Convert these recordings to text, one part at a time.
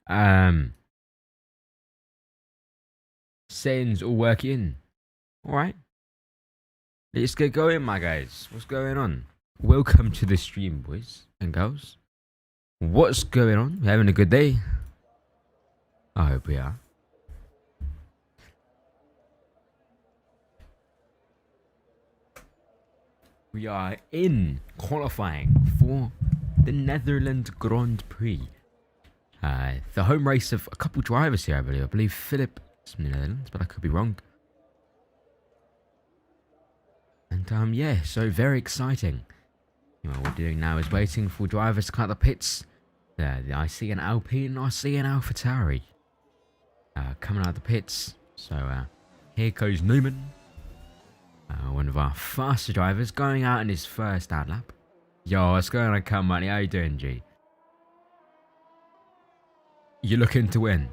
Um, Settings all working. All right, let's get going, my guys. What's going on? Welcome to the stream, boys and girls. What's going on? You having a good day? I hope we are. We are in qualifying for the Netherlands Grand Prix. The home race of a couple drivers here, I believe. I believe Philip is from the Netherlands, but I could be wrong. And yeah, so very exciting. What we're doing now is waiting for drivers to come out the pits. I see an Alpine, I see an AlphaTauri coming out of the pits. So here goes Newman, one of our faster drivers, going out in his first ad lap. Yo, what's going on, Cam Money? How you doing, G? You're looking to win.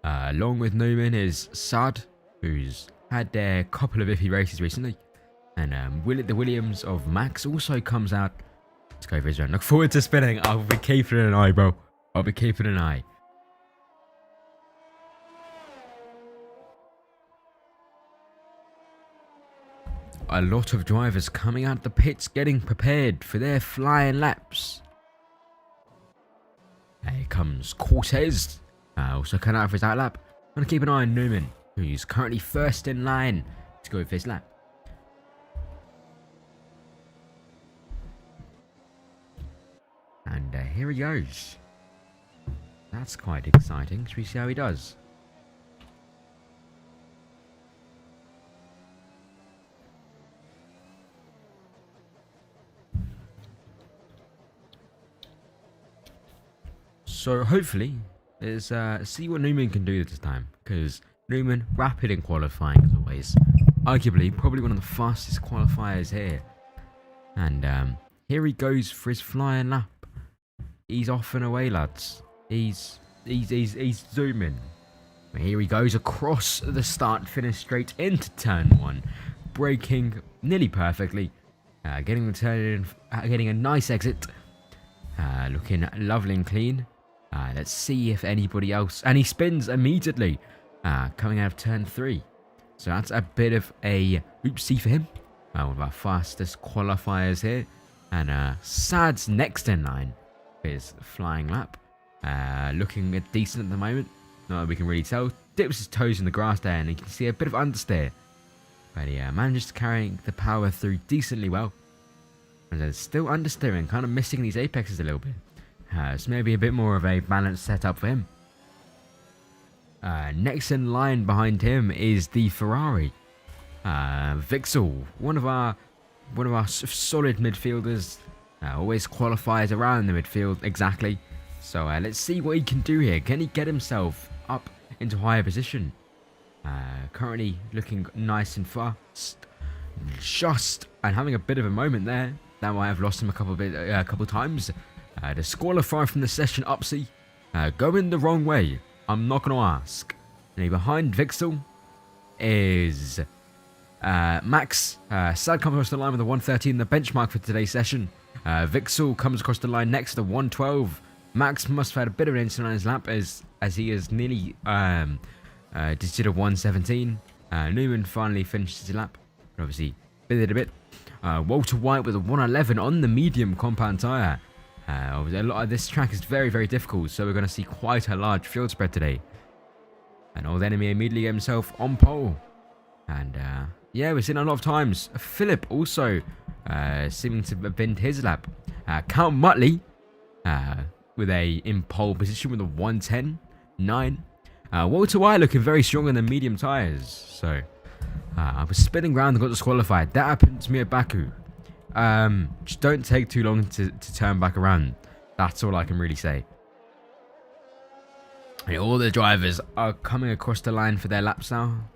Along with Newman is Saad, who's had a couple of iffy races recently. And the Williams of Max also comes out to go for his run. Look forward to spinning. I'll be keeping an eye, bro. I'll be keeping an eye. A lot of drivers coming out of the pits getting prepared for their flying laps. Here comes Cortez, also coming out for his out lap. I'm going to keep an eye on Newman, who's currently first in line to go for his lap. And here he goes. That's quite exciting. Should we see how he does? So hopefully, let's see what Newman can do this time. Because Newman, rapid in qualifying as always. Arguably, probably one of the fastest qualifiers here. And here he goes for his flying lap. He's off and away, lads. He's zooming. Here he goes across the start finish straight into turn 1. Braking nearly perfectly. Getting the turn in, getting a nice exit. Looking lovely and clean. Let's see if anybody else... And he spins immediately. Coming out of turn 3. So that's a bit of a oopsie for him. One of our fastest qualifiers here. And Saad's next in line is flying lap. Looking decent at the moment. Not that we can really tell. Dips his toes in the grass there and you can see a bit of understeer. But he manages to carry the power through decently well. And then still understeering, kind of missing these apexes a little bit. So maybe a bit more of a balanced setup for him. Next in line behind him is the Ferrari. Vixel, one of our solid midfielders. Always qualifies around the midfield exactly. So let's see what he can do here. Can he get himself up into a higher position? Currently looking nice and fast. Just and having a bit of a moment there. That might have lost him a couple times. Disqualified from the session, Upsy. Going the wrong way. I'm not going to ask. And behind Vixel is Max. Saad comes across the line with a 113, the benchmark for today's session. Vixel comes across the line next to 112. Max must have had a bit of an incident on his lap as he is nearly did a 117. Newman finally finished his lap. But obviously, bit a bit. Walter White with a 111 on the medium compound tyre. A lot of this track is very, very difficult, so we're going to see quite a large field spread today. And Old Enemy immediately gets himself on pole. And yeah, we've seen a lot of times. Philip also seeming to have binned his lap. Count Muttley with a in pole position with a 110.9. Walter White looking very strong in the medium tyres. So I was spinning around and got disqualified. That happened to me at Baku. Just don't take too long to turn back around. That's all I can really say. And all the drivers are coming across the line for their laps now.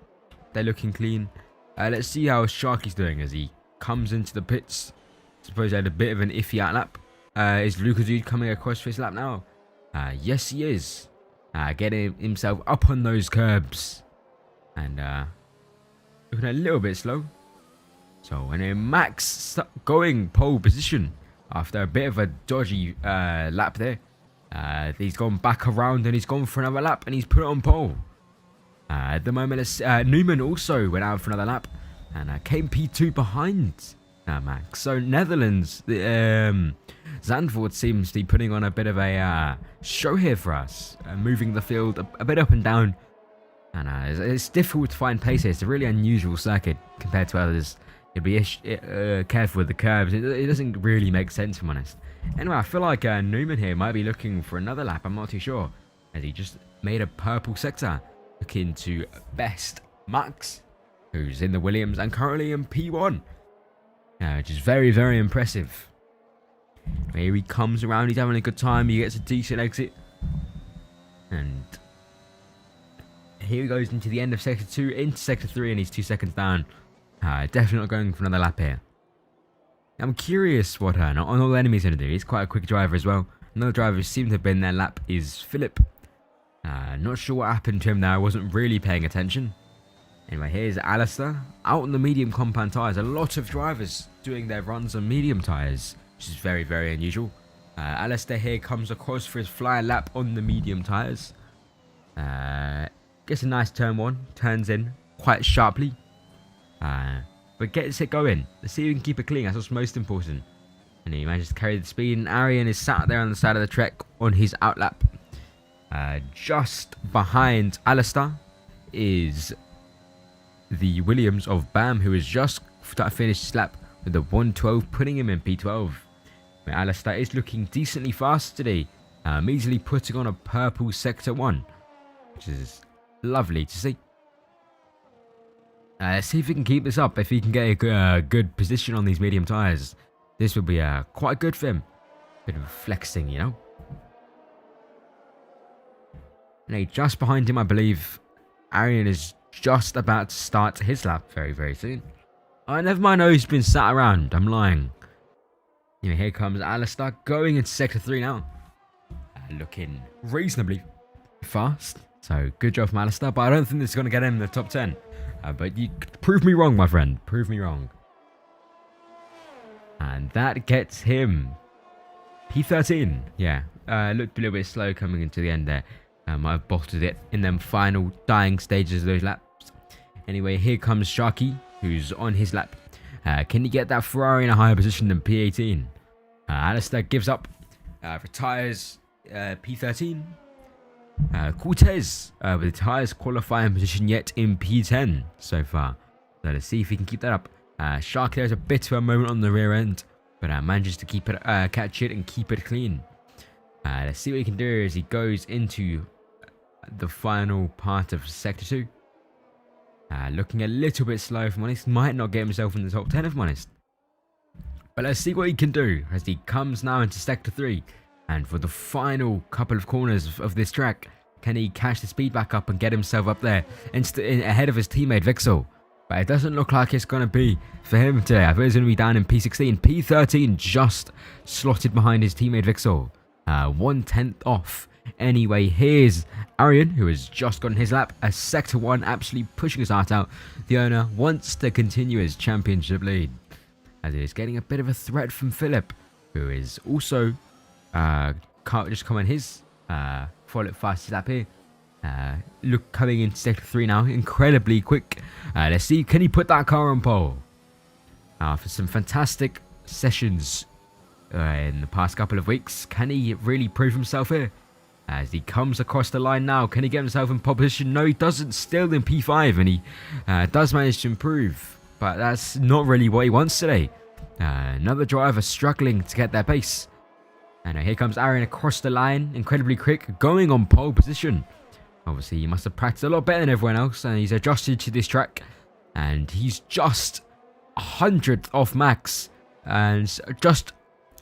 They're looking clean. Let's see how Sharky's doing as he comes into the pits. Suppose he had a bit of an iffy out lap. Is Luca Dude coming across for his lap now? Yes, he is. Getting himself up on those curbs. And looking a little bit slow. So, and then Max going pole position after a bit of a dodgy lap there. He's gone back around and he's gone for another lap and he's put it on pole. At the moment, Newman also went out for another lap and came P2 behind Max. So Netherlands, Zandvoort seems to be putting on a bit of a show here for us, moving the field a bit up and down. And it's difficult to find pace here. It's a really unusual circuit compared to others. You'd be careful with the curves. It doesn't really make sense, if I'm honest. Anyway, I feel like Newman here might be looking for another lap. I'm not too sure, as he just made a purple sector. Looking to best Max, who's in the Williams and currently in P1. Which is very, very impressive. Here he comes around. He's having a good time. He gets a decent exit. And here he goes into the end of Sector 2, into Sector 3, and he's 2 seconds down. Definitely not going for another lap here. I'm curious what all the enemies going to do. He's quite a quick driver as well. Another driver who seemed to have been their lap is Philip. Not sure what happened to him there. I wasn't really paying attention. Anyway, here's Alistair out on the medium compound tyres. A lot of drivers doing their runs on medium tyres, which is very, very unusual. Alistair here comes across for his fly lap on the medium tyres. Gets a nice turn one, turns in quite sharply. But gets it going. Let's see if we can keep it clean. That's what's most important. And he manages to carry the speed, and Arian is sat there on the side of the track on his outlap. Just behind Alistair is the Williams of Bam, who has just finished his lap with a 112, putting him in P12. But Alistair is looking decently fast today, easily putting on a purple Sector 1, which is lovely to see. Let's see if he can keep this up. If he can get a good position on these medium tyres, this would be quite good for him. Bit of flexing, you know. And just behind him, I believe, Arian is just about to start his lap very, very soon. Oh, never mind. Oh, he's been sat around. I'm lying. Here comes Alistair going into Sector 3 now. Looking reasonably fast. So, good job from Alistair. But I don't think this is going to get him in the top 10. But you prove me wrong, my friend. Prove me wrong. And that gets him P13. Yeah. Looked a little bit slow coming into the end there. Might have bottled it in them final dying stages of those laps. Anyway, here comes Sharky, who's on his lap. Can he get that Ferrari in a higher position than P18? Alistair gives up, retires P13. Cortez with the highest qualifying position yet in P10 so far. So let's see if he can keep that up. Sharky has a bit of a moment on the rear end, but manages to keep it, catch it and keep it clean. Let's see what he can do as he goes into the final part of Sector 2. Looking a little bit slow, if I'm honest. Might not get himself in the top 10, if I'm honest. But let's see what he can do as he comes now into Sector 3. And for the final couple of corners of this track, can he catch the speed back up and get himself up there ahead of his teammate Vixel? But it doesn't look like it's going to be for him today. I think he's going to be down in P16. P13 just slotted behind his teammate Vixel. 1/10 off. Anyway, here's Arian, who has just gotten his lap. A Sector 1, absolutely pushing his heart out. The owner wants to continue his championship lead, as he is getting a bit of a threat from Philip, who is also just coming his fastest lap here. Look, coming into Sector 3 now, incredibly quick. Let's see, can he put that car on pole? For some fantastic sessions in the past couple of weeks, can he really prove himself here? As he comes across the line now, can he get himself in pole position? No, he doesn't. Still in P5, and he does manage to improve, but that's not really what he wants today. Another driver struggling to get their pace. And here comes Arian across the line, incredibly quick, going on pole position. Obviously, he must have practiced a lot better than everyone else, and he's adjusted to this track. And he's just 100th off Max, and just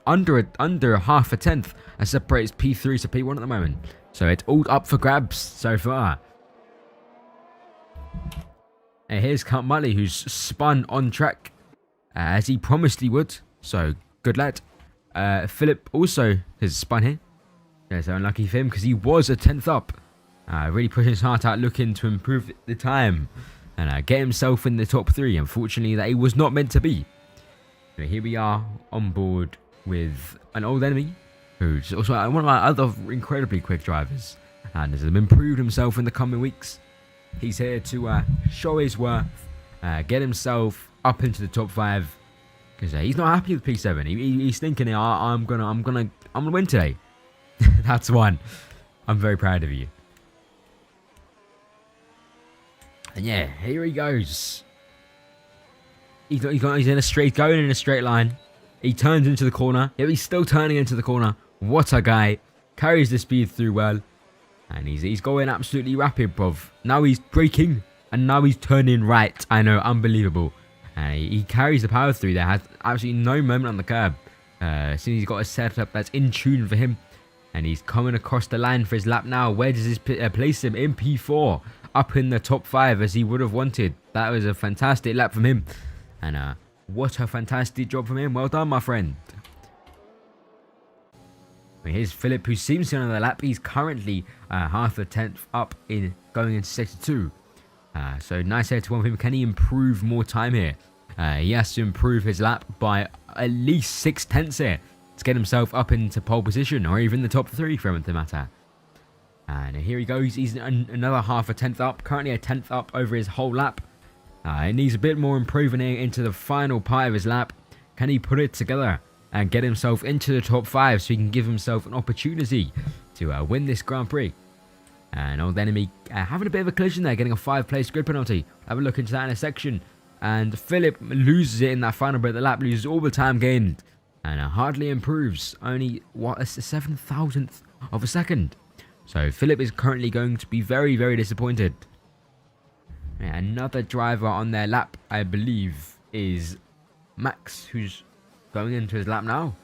under half a tenth, and separates P3 to P1 at the moment. So it's all up for grabs so far. And here's Count Mully, who's spun on track as he promised he would. So good lad. Philip also has spun here. Yeah, so unlucky for him because he was a 10th up. Really pushing his heart out, looking to improve the time and get himself in the top 3. Unfortunately, that he was not meant to be. So here we are on board with an old enemy, who's also one of my other incredibly quick drivers and has improved himself in the coming weeks. He's here to show his worth, get himself up into the top 5, because he's not happy with P7. He's thinking, I'm gonna win today. That's one. I'm very proud of you. And yeah, here he goes. He's going in a straight line. He turns into the corner. Yeah, he's still turning into the corner. What a guy. Carries the speed through well. And he's going absolutely rapid, bruv. Now he's braking. And now he's turning right. I know, unbelievable. And he carries the power through there. Has absolutely no moment on the curb. Since he's got a setup that's in tune for him. And he's coming across the line for his lap now. Where does this place him? In P4. Up in the top 5 as he would have wanted. That was a fantastic lap from him. And what a fantastic job from him. Well done, my friend. Here's Philip, who seems to be on the lap. He's currently half a tenth up in going into sector 2. So nice head to one for him. Can he improve more time here? He has to improve his lap by at least 6 tenths here to get himself up into pole position, or even the top 3 for him to matter. And here he goes. He's another half a tenth up. Currently a tenth up over his whole lap. He needs a bit more improvement here into the final part of his lap. Can he put it together and get himself into the top 5 so he can give himself an opportunity to win this Grand Prix? And old enemy having a bit of a collision there, getting a 5-place grid penalty. Have a look into that in a section. And Philip loses it in that final bit of the lap, loses all the time gained. And hardly improves. Only, what, a 7,000th of a second. So Philip is currently going to be very, very disappointed. Yeah, another driver on their lap, I believe, is Max, who's going into his lap now.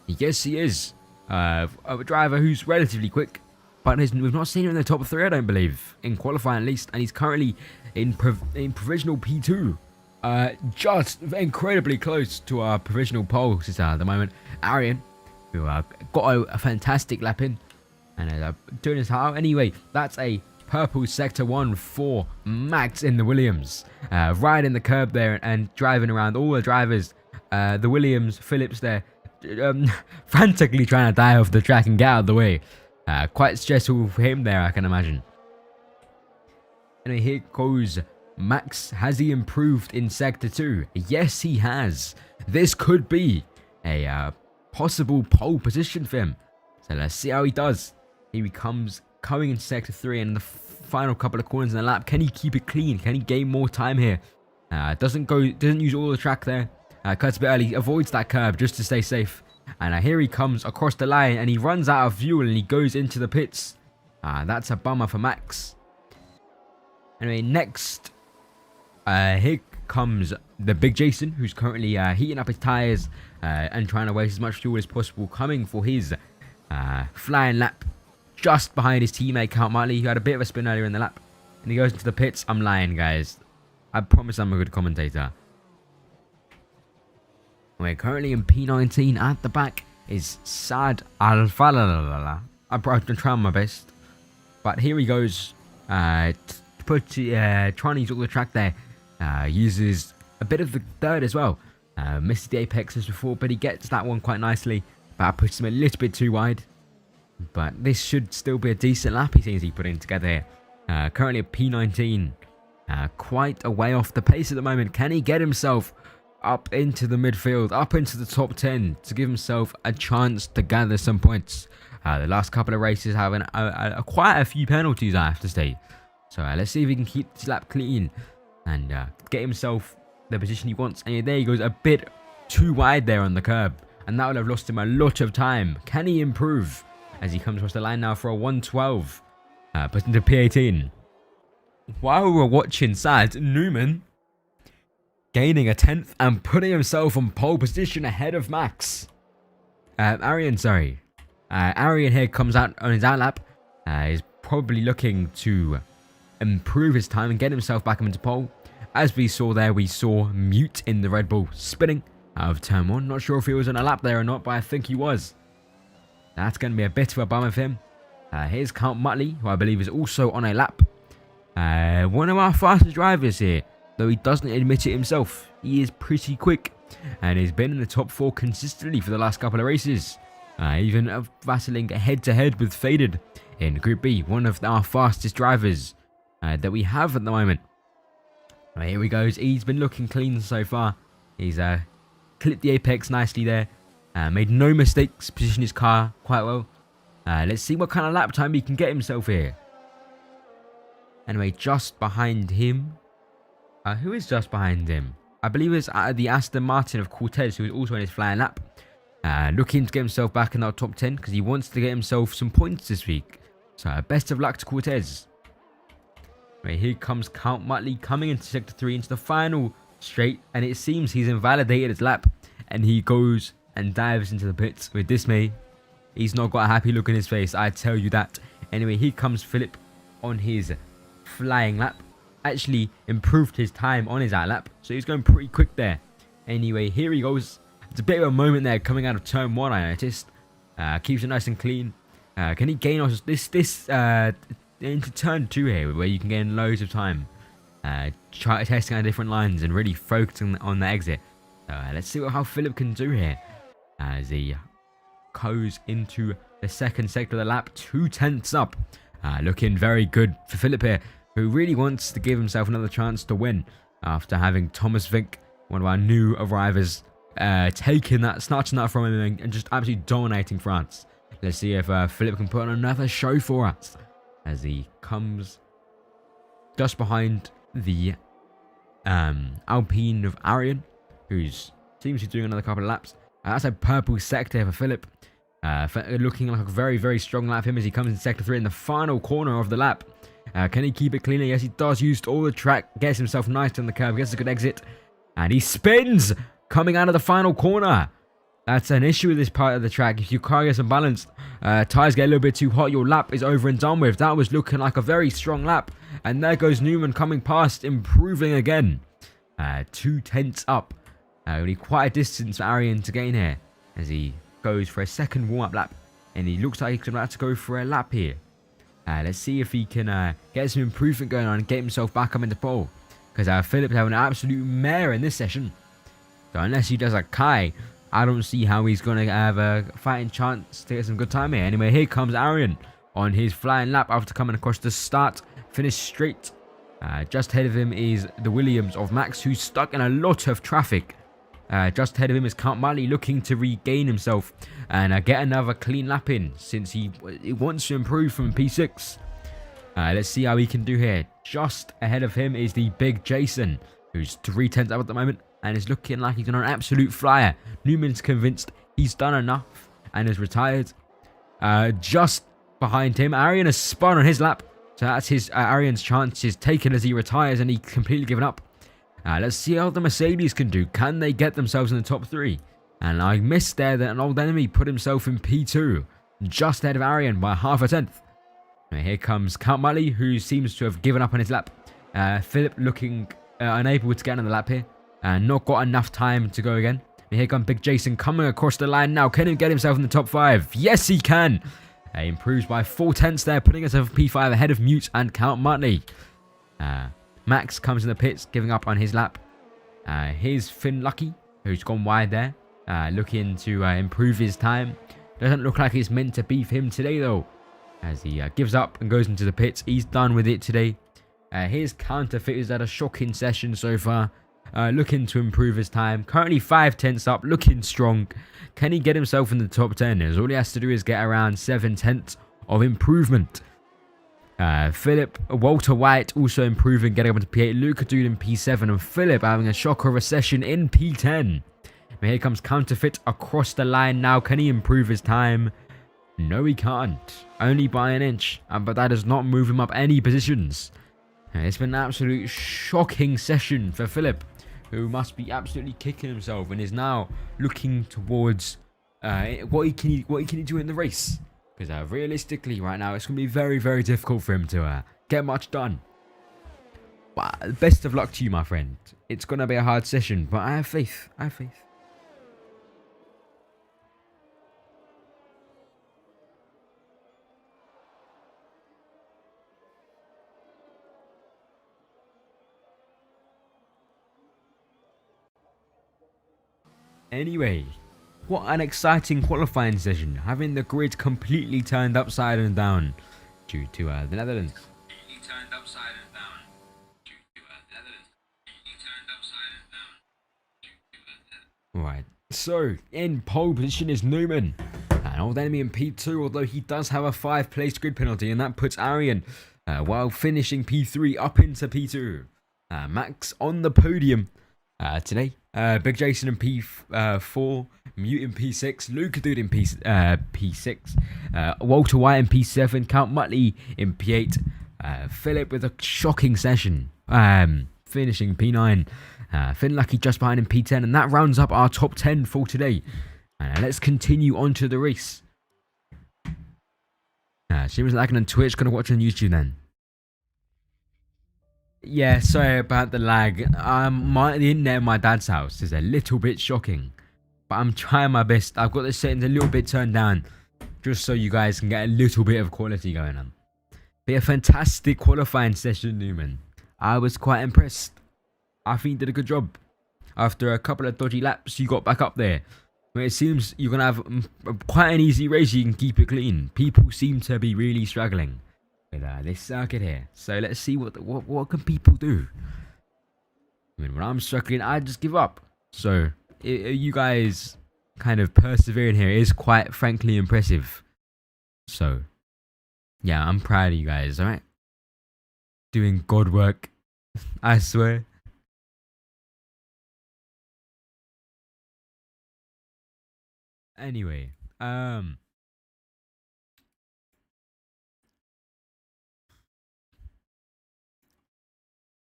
Yes, he is. A driver who's relatively quick, but we've not seen him in the top 3, I don't believe, in qualifying at least, and he's currently in provisional P2. Just incredibly close to our provisional pole sister at the moment. Arian, who got a fantastic lap in, and doing his how. Anyway, that's a purple sector 1 for Max in the Williams. Riding the curb there and driving around all the drivers. The Williams, Phillips there, frantically trying to die off the track and get out of the way. Quite stressful for him there, I can imagine. Anyway, here goes Max. Has he improved in sector 2? Yes, he has. This could be a possible pole position for him. So let's see how he does. Here he comes, coming in sector 3 and the final couple of corners in the lap. Can he keep it clean? Can he gain more time here? Doesn't use all the track there. Cuts a bit early, avoids that curb just to stay safe. And here he comes across the line and he runs out of fuel and he goes into the pits. That's a bummer for Max. Anyway, next, here comes the big Jason, who's currently heating up his tyres and trying to waste as much fuel as possible, coming for his flying lap just behind his teammate Count Marley, who had a bit of a spin earlier in the lap. And he goes into the pits. I'm lying, guys. I promise I'm a good commentator. We're currently in P19. At the back is Saad Al-Falalala. I'm trying my best. But here he goes. Trying to use all the track there. Uses a bit of the third as well. Missed the apex as before, but he gets that one quite nicely. But puts him a little bit too wide. But this should still be a decent lap he seems to be putting together here. Currently at P19. Quite a way off the pace at the moment. Can he get himself up into the midfield, up into the top 10 to give himself a chance to gather some points? The last couple of races having quite a few penalties, I have to say. So let's see if he can keep this lap clean and get himself the position he wants. And there he goes, a bit too wide there on the curb. And that would have lost him a lot of time. Can he improve as he comes across the line now for a 112? Put into P18. While we're watching Saad, Newman gaining a 10th and putting himself on pole position ahead of Max. Arian, sorry. Arian here comes out on his outlap. He's probably looking to improve his time and get himself back into pole. As we saw there, we saw Mute in the Red Bull spinning out of turn 1. Not sure if he was on a lap there or not, but I think he was. That's going to be a bit of a bummer for him. Here's Count Muttley, who I believe is also on a lap. One of our fastest drivers here, though he doesn't admit it himself. He is pretty quick and has been in the top 4 consistently for the last couple of races. Even battling head-to-head with Faded in Group B, one of our fastest drivers that we have at the moment. Here he goes. He's been looking clean so far. He's clipped the apex nicely there. Made no mistakes, positioned his car quite well. Let's see what kind of lap time he can get himself here. Anyway, just behind him. Who is just behind him? I believe it's the Aston Martin of Cortez, who is also in his flying lap. Looking to get himself back in our top 10 because he wants to get himself some points this week. So best of luck to Cortez. Right, here comes Count Muttley coming into Sector 3 into the final straight. And it seems he's invalidated his lap. And he goes and dives into the pits with dismay. He's not got a happy look in his face, I tell you that. Anyway, here comes Philip on his flying lap. Actually improved his time on his out lap. So he's going pretty quick there. Anyway, here he goes. It's a bit of a moment there coming out of turn 1, I noticed. Keeps it nice and clean. Can he gain also this into turn 2 here, where you can gain loads of time? Try testing out different lines and really focusing on the exit. Let's see how Philip can do here. As he goes into the second sector of the lap, 2/10 up. Looking very good for Philip here, who really wants to give himself another chance to win after having Thomas Vink, one of our new arrivals, snatching that from him and just absolutely dominating France. Let's see if Philip can put on another show for us as he comes just behind the Alpine of Arian, who seems to be doing another couple of laps. That's a purple sector for Philip. Looking like a very, very strong lap for him as he comes in Sector 3 in the final corner of the lap. Can he keep it cleaner? Yes, he does. Used all the track. Gets himself nice on the curb. Gets a good exit. And he spins coming out of the final corner. That's an issue with this part of the track. If your car gets unbalanced, tyres get a little bit too hot, your lap is over and done with. That was looking like a very strong lap. And there goes Newman coming past, improving again. 2/10 up. Only quite a distance for Arian to gain here as he goes for a second warm-up lap. And he looks like he's about to go for a lap here. Let's see if he can get some improvement going on and get himself back up into pole. Because Philip's having an absolute mare in this session. So unless he does a Kai, I don't see how he's going to have a fighting chance to get some good time here. Anyway, here comes Arian on his flying lap after coming across the start. Finished straight. Just ahead of him is the Williams of Max, who's stuck in a lot of traffic. Just ahead of him is Count Mali looking to regain himself and get another clean lap in since he wants to improve from P6. Let's see how he can do here. Just ahead of him is the big Jason, who's 3/10 up at the moment and is looking like he's on an absolute flyer. Newman's convinced he's done enough and is retired. Just behind him, Arian has spun on his lap. So that's his Arian's chances taken as he retires and he's completely given up. Let's see how the Mercedes can do. Can they get themselves in the top 3? And I missed there that an old enemy put himself in P2, just ahead of Arian by 1/10. And here comes Count Mali, who seems to have given up on his lap. Philip looking unable to get on the lap here. Not got enough time to go again. And here comes Big Jason coming across the line now. Can he get himself in the top 5? Yes, he can. He improves by 4/10 there, putting himself P5 ahead of Mute and Count Muttley. Max comes in the pits, giving up on his lap. Here's Finn Lucky, who's gone wide there, looking to improve his time. Doesn't look like it's meant to be for him today, though, as he gives up and goes into the pits. He's done with it today. Here's Counterfeiters at a shocking session so far, looking to improve his time. Currently 5/10 up, looking strong. Can he get himself in the top 10? As all he has to do is get around 7/10 of improvement. Philip, Walter White also improving, getting up into P8. Luca Dude in P7 and Philip having a shocker of a session in P10. But here comes Counterfeit across the line now. Can he improve his time? No, he can't. Only by an inch. But that does not move him up any positions. It's been an absolute shocking session for Philip, who must be absolutely kicking himself and is now looking towards what he can do in the race. Because realistically, right now, it's going to be very, very difficult for him to get much done. But best of luck to you, my friend. It's going to be a hard session, but I have faith. I have faith. Anyway, What an exciting qualifying session, having the grid completely turned upside and down due to the Netherlands. Right, so in pole position is Newman. An old enemy in P2, although he does have a 5-place grid penalty, and that puts Arian, while finishing P3, up into P2. Max on the podium today. Big Jason in P4, Mute in P6, Luca Dude in P6, Walter White in P7, Count Muttley in P8, Philip with a shocking session, finishing P9, Finn Lucky just behind in P10, and that rounds up our top 10 for today. Let's continue on to the race. She was lagging on Twitch, gonna watch on YouTube then. Yeah, sorry about the lag. The internet in my dad's house is a little bit shocking, but I'm trying my best. I've got the settings a little bit turned down, just so you guys can get a little bit of quality going on. Be a fantastic qualifying session, Newman. I was quite impressed. I think you did a good job. After a couple of dodgy laps, you got back up there. It seems you're going to have quite an easy race. You can keep it clean. People seem to be really struggling with this circuit here. So let's see what can people do. I mean, when I'm struggling, I just give up. So you guys kind of persevering here is quite frankly impressive. So yeah, I'm proud of you guys, alright? Doing God work, I swear. Anyway,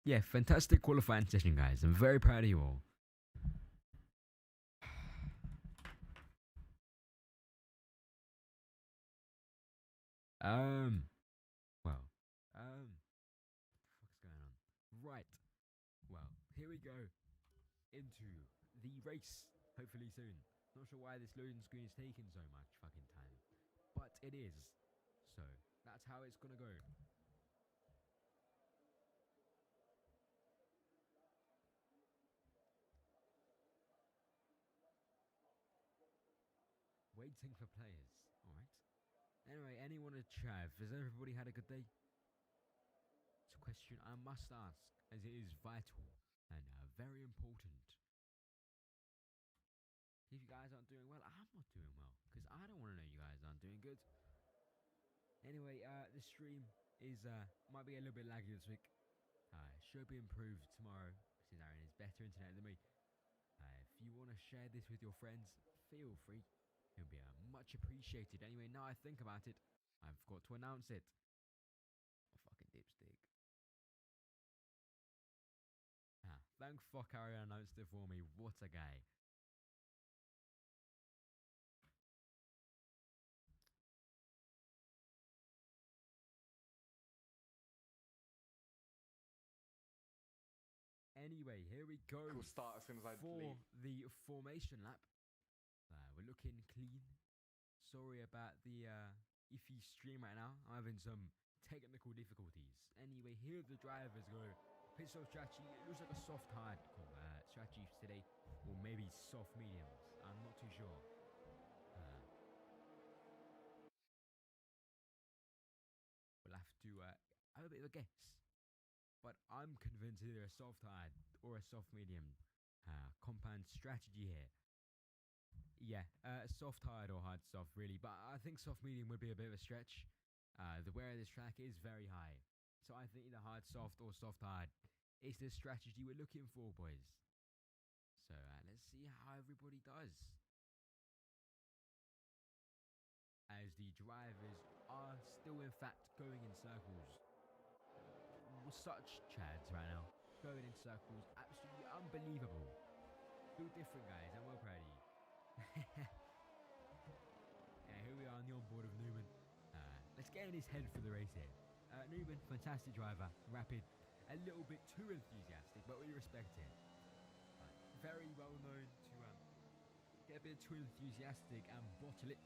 yeah, fantastic qualifying session, guys. I'm very proud of you all. Well, what's going on? Right, well, here we go into the race, hopefully soon. Not sure why this loading screen is taking so much fucking time, but it is. So, that's how it's gonna go. Waiting for players, alright? Anyway, anyone to chat? Has everybody had a good day? It's a question I must ask, as it is vital and very important. If you guys aren't doing well, I'm not doing well, because I don't want to know you guys aren't doing good. Anyway, the stream is might be a little bit laggy this week. Should be improved tomorrow, since Aaron is better internet than me. If you want to share this with your friends, feel free. It would be much appreciated. Anyway, now I think about it, I've got to announce it. Oh, fucking dipstick. Thank fuck Aaron announced it for me. What a guy. Anyway, here we go. Cool start as soon as I for leave. the formation lap. We're looking clean. Sorry about the iffy stream right now. I'm having some technical difficulties. Anyway, here the drivers go. Pit stop strategy. It looks like a soft hard strategy today, or maybe soft mediums. I'm not too sure. We'll have to have a bit of a guess. But I'm convinced either a soft hard or a soft medium compound strategy here. Yeah, soft hard or hard soft really, but I think soft medium would be a bit of a stretch. The wear of this track is very high, so I think either hard soft or soft hard is the strategy we're looking for, boys. So let's see how everybody does. As the drivers are still in fact going in circles. Such chads right now. Going in circles. Absolutely unbelievable. Feel different, guys. I'm well proud of you. Yeah, here we are on the onboard of Newman. Let's get in his head for the race here. Newman, fantastic driver. Rapid. A little bit too enthusiastic, but we respect him. Very well known to get a bit too enthusiastic and bottle it.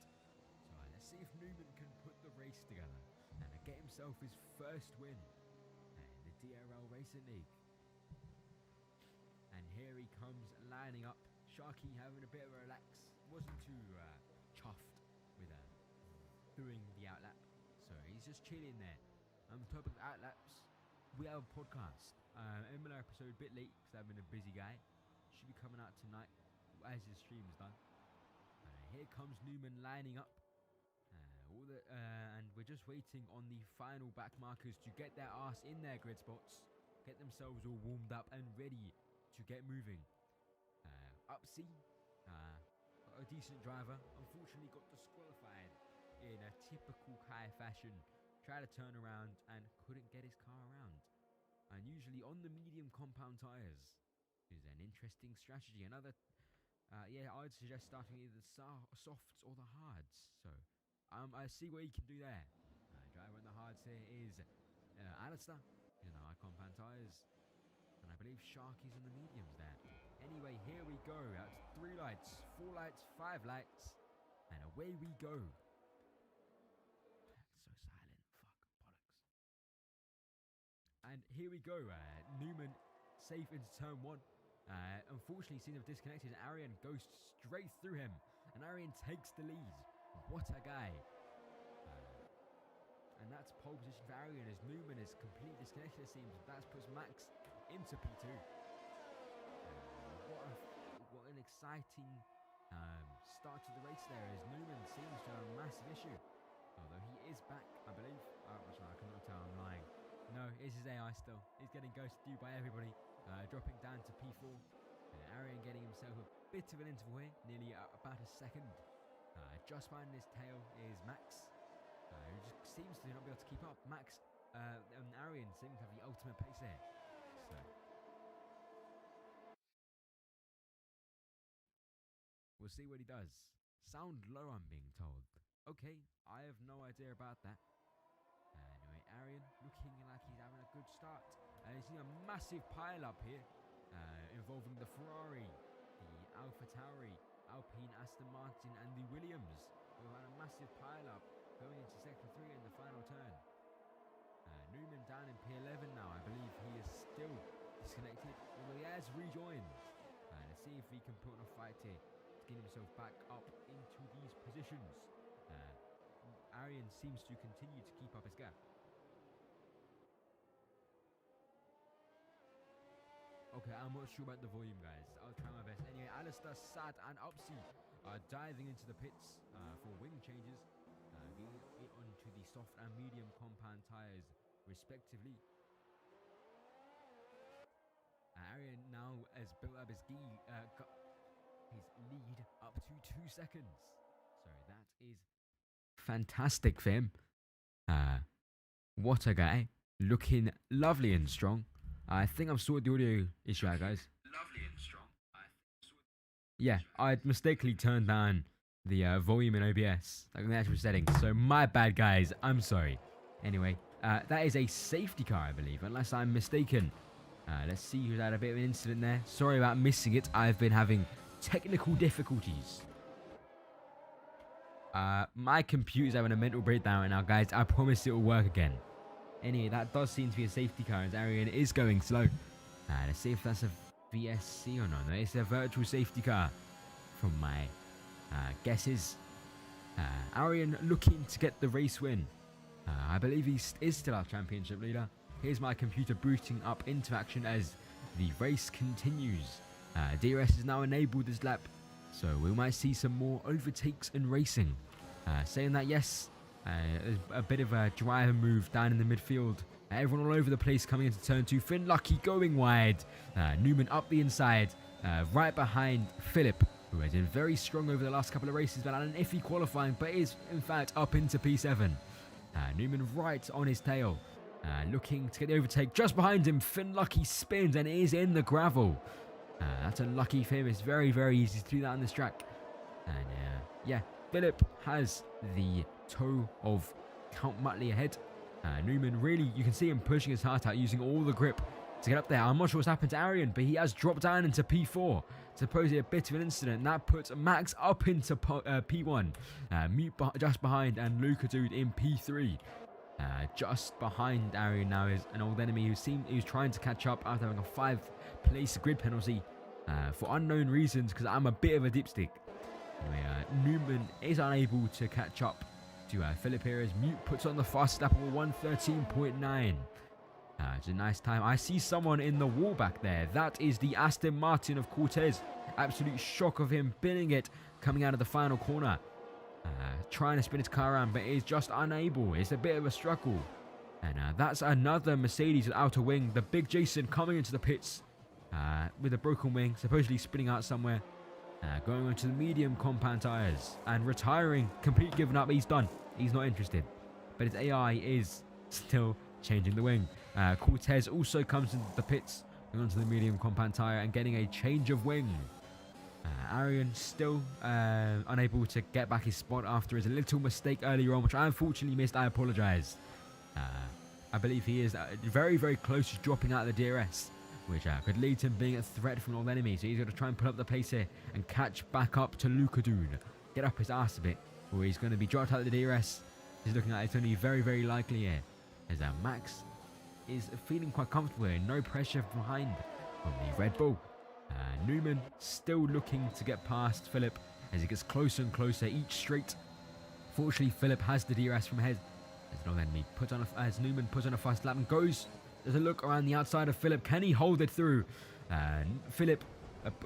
So let's see if Newman can put the race together and get himself his first win. DRL Racing League. And here he comes lining up. Sharky having a bit of a relax. wasn't too chuffed with doing the outlap, so he's just chilling there. On top of outlaps, we have a podcast. Another episode a bit late because I've been a busy guy. Should be coming out tonight as his stream is done. Here comes Newman lining up. And we're just waiting on the final back markers to get their ass in their grid spots, get themselves all warmed up and ready to get moving. Upsy, a decent driver, unfortunately got disqualified in a typical Kai fashion. Tried to turn around and couldn't get his car around. And usually on the medium compound tyres is an interesting strategy. Another, I'd suggest starting either the softs or the hards. So I see what he can do there. Driver on the hards here is Alistair. He's on the high compound tyres. And I believe Sharky's on the mediums there. Anyway, here we go. That's 3 lights, 4 lights, 5 lights. And away we go. So silent. Fuck. Bollocks. And here we go. Newman safe into turn 1. Unfortunately, seems to have disconnected. And Arian goes straight through him. And Arian takes the lead. What a guy. And that's pole position for Arian as Newman is completely disconnected, it seems. That puts Max into P2. What an exciting start to the race there, as Newman seems to have a massive issue. Although he is back, I believe. Oh, sorry, I cannot tell, I'm lying. No, it's his AI still. He's getting ghosted by everybody. Dropping down to P4. Arian getting himself a bit of an interval here, nearly about a second. Just behind his tail is Max, who just seems to not be able to keep up. Max and Arian seem to have the ultimate pace there. So we'll see what he does. Sound low, I'm being told. Okay, I have no idea about that. Anyway, Arian looking like he's having a good start. He's seen a massive pile up here involving the Ferrari, the Alpha Tauri, Alpine, Aston Martin and the Williams. We've had a massive pile-up going into sector 3 in the final turn. Newman down in P11 now. I believe he is still disconnected, although he has rejoined. Let's see if he can put on a fight here to get himself back up into these positions. Arian seems to continue to keep up his gap. Okay, I'm not sure about the volume, guys. I'll try my best. Anyway, Alistair, Saad, and Upsy are diving into the pits for wing changes, getting it onto the soft and medium compound tyres, respectively. Arian now has built up his lead up to 2 seconds. So that is fantastic for him. What a guy. Looking lovely and strong. I think I've sorted the audio issue out, guys. Lovely and strong. Yeah, I'd mistakenly turned down the volume in OBS, like in the actual settings. So my bad, guys. I'm sorry. Anyway, that is a safety car, I believe, unless I'm mistaken. Let's see who's had a bit of an incident there. Sorry about missing it. I've been having technical difficulties. My computer's having a mental breakdown right now, guys. I promise it will work again. Anyway, that does seem to be a safety car as Arian is going slow. Let's see if that's a VSC or not. No, it's a virtual safety car from my guesses. Arian looking to get the race win. I believe he is still our championship leader. Here's my computer booting up into action as the race continues. DRS is now enabled this lap, so we might see some more overtakes and racing. Saying that, yes, a bit of a driver move down in the midfield. Everyone all over the place coming into turn 2. Finn Lucky going wide. Newman up the inside, right behind Philip, who has been very strong over the last couple of races, but had an iffy qualifying, but is in fact up into P7. Newman right on his tail, looking to get the overtake. Just behind him, Finn Lucky spins and is in the gravel. That's unlucky for him. It's very, very easy to do that on this track. And yeah, Philip has the toe of Count Muttley ahead. Newman really, you can see him pushing his heart out, using all the grip to get up there. I'm not sure what's happened to Arian, but he has dropped down into P4. Supposedly a bit of an incident. That puts Max up into P1. Mute just behind, and Luca Dude in P3. Just behind Arian now is an old enemy who was trying to catch up after having a 5-place grid penalty for unknown reasons, because I'm a bit of a dipstick. Anyway, Newman is unable to catch up to Philip here as Mute puts on the fast lap of 113.9. It's a nice time. I see someone in the wall back there. That is the Aston Martin of Cortez. Absolute shock of him binning it coming out of the final corner. Trying to spin his car around, but is just unable. It's a bit of a struggle. And that's another Mercedes with outer wing. The big Jason coming into the pits with a broken wing, supposedly spinning out somewhere. Going on to the medium compound tyres and retiring. Completely given up. He's done. He's not interested. But his AI is still changing the wing. Cortez also comes into the pits, going onto the medium compound tyre and getting a change of wing. Arian still unable to get back his spot after his little mistake earlier on, which I unfortunately missed. I apologise. I believe he is very, very close to dropping out of the DRS, which could lead to him being a threat from an old enemy. So he's going to try and put up the pace here and catch back up to Lukadoon. Get up his ass a bit, or he's going to be dropped out of the DRS. He's looking like it's only very, very likely here, as Max is feeling quite comfortable here. No pressure behind from the Red Bull. Newman still looking to get past Philip as he gets closer and closer each straight. Fortunately, Philip has the DRS from ahead. As Newman puts on a fast lap and goes. There's a look around the outside of Philip. Can he hold it through? Philip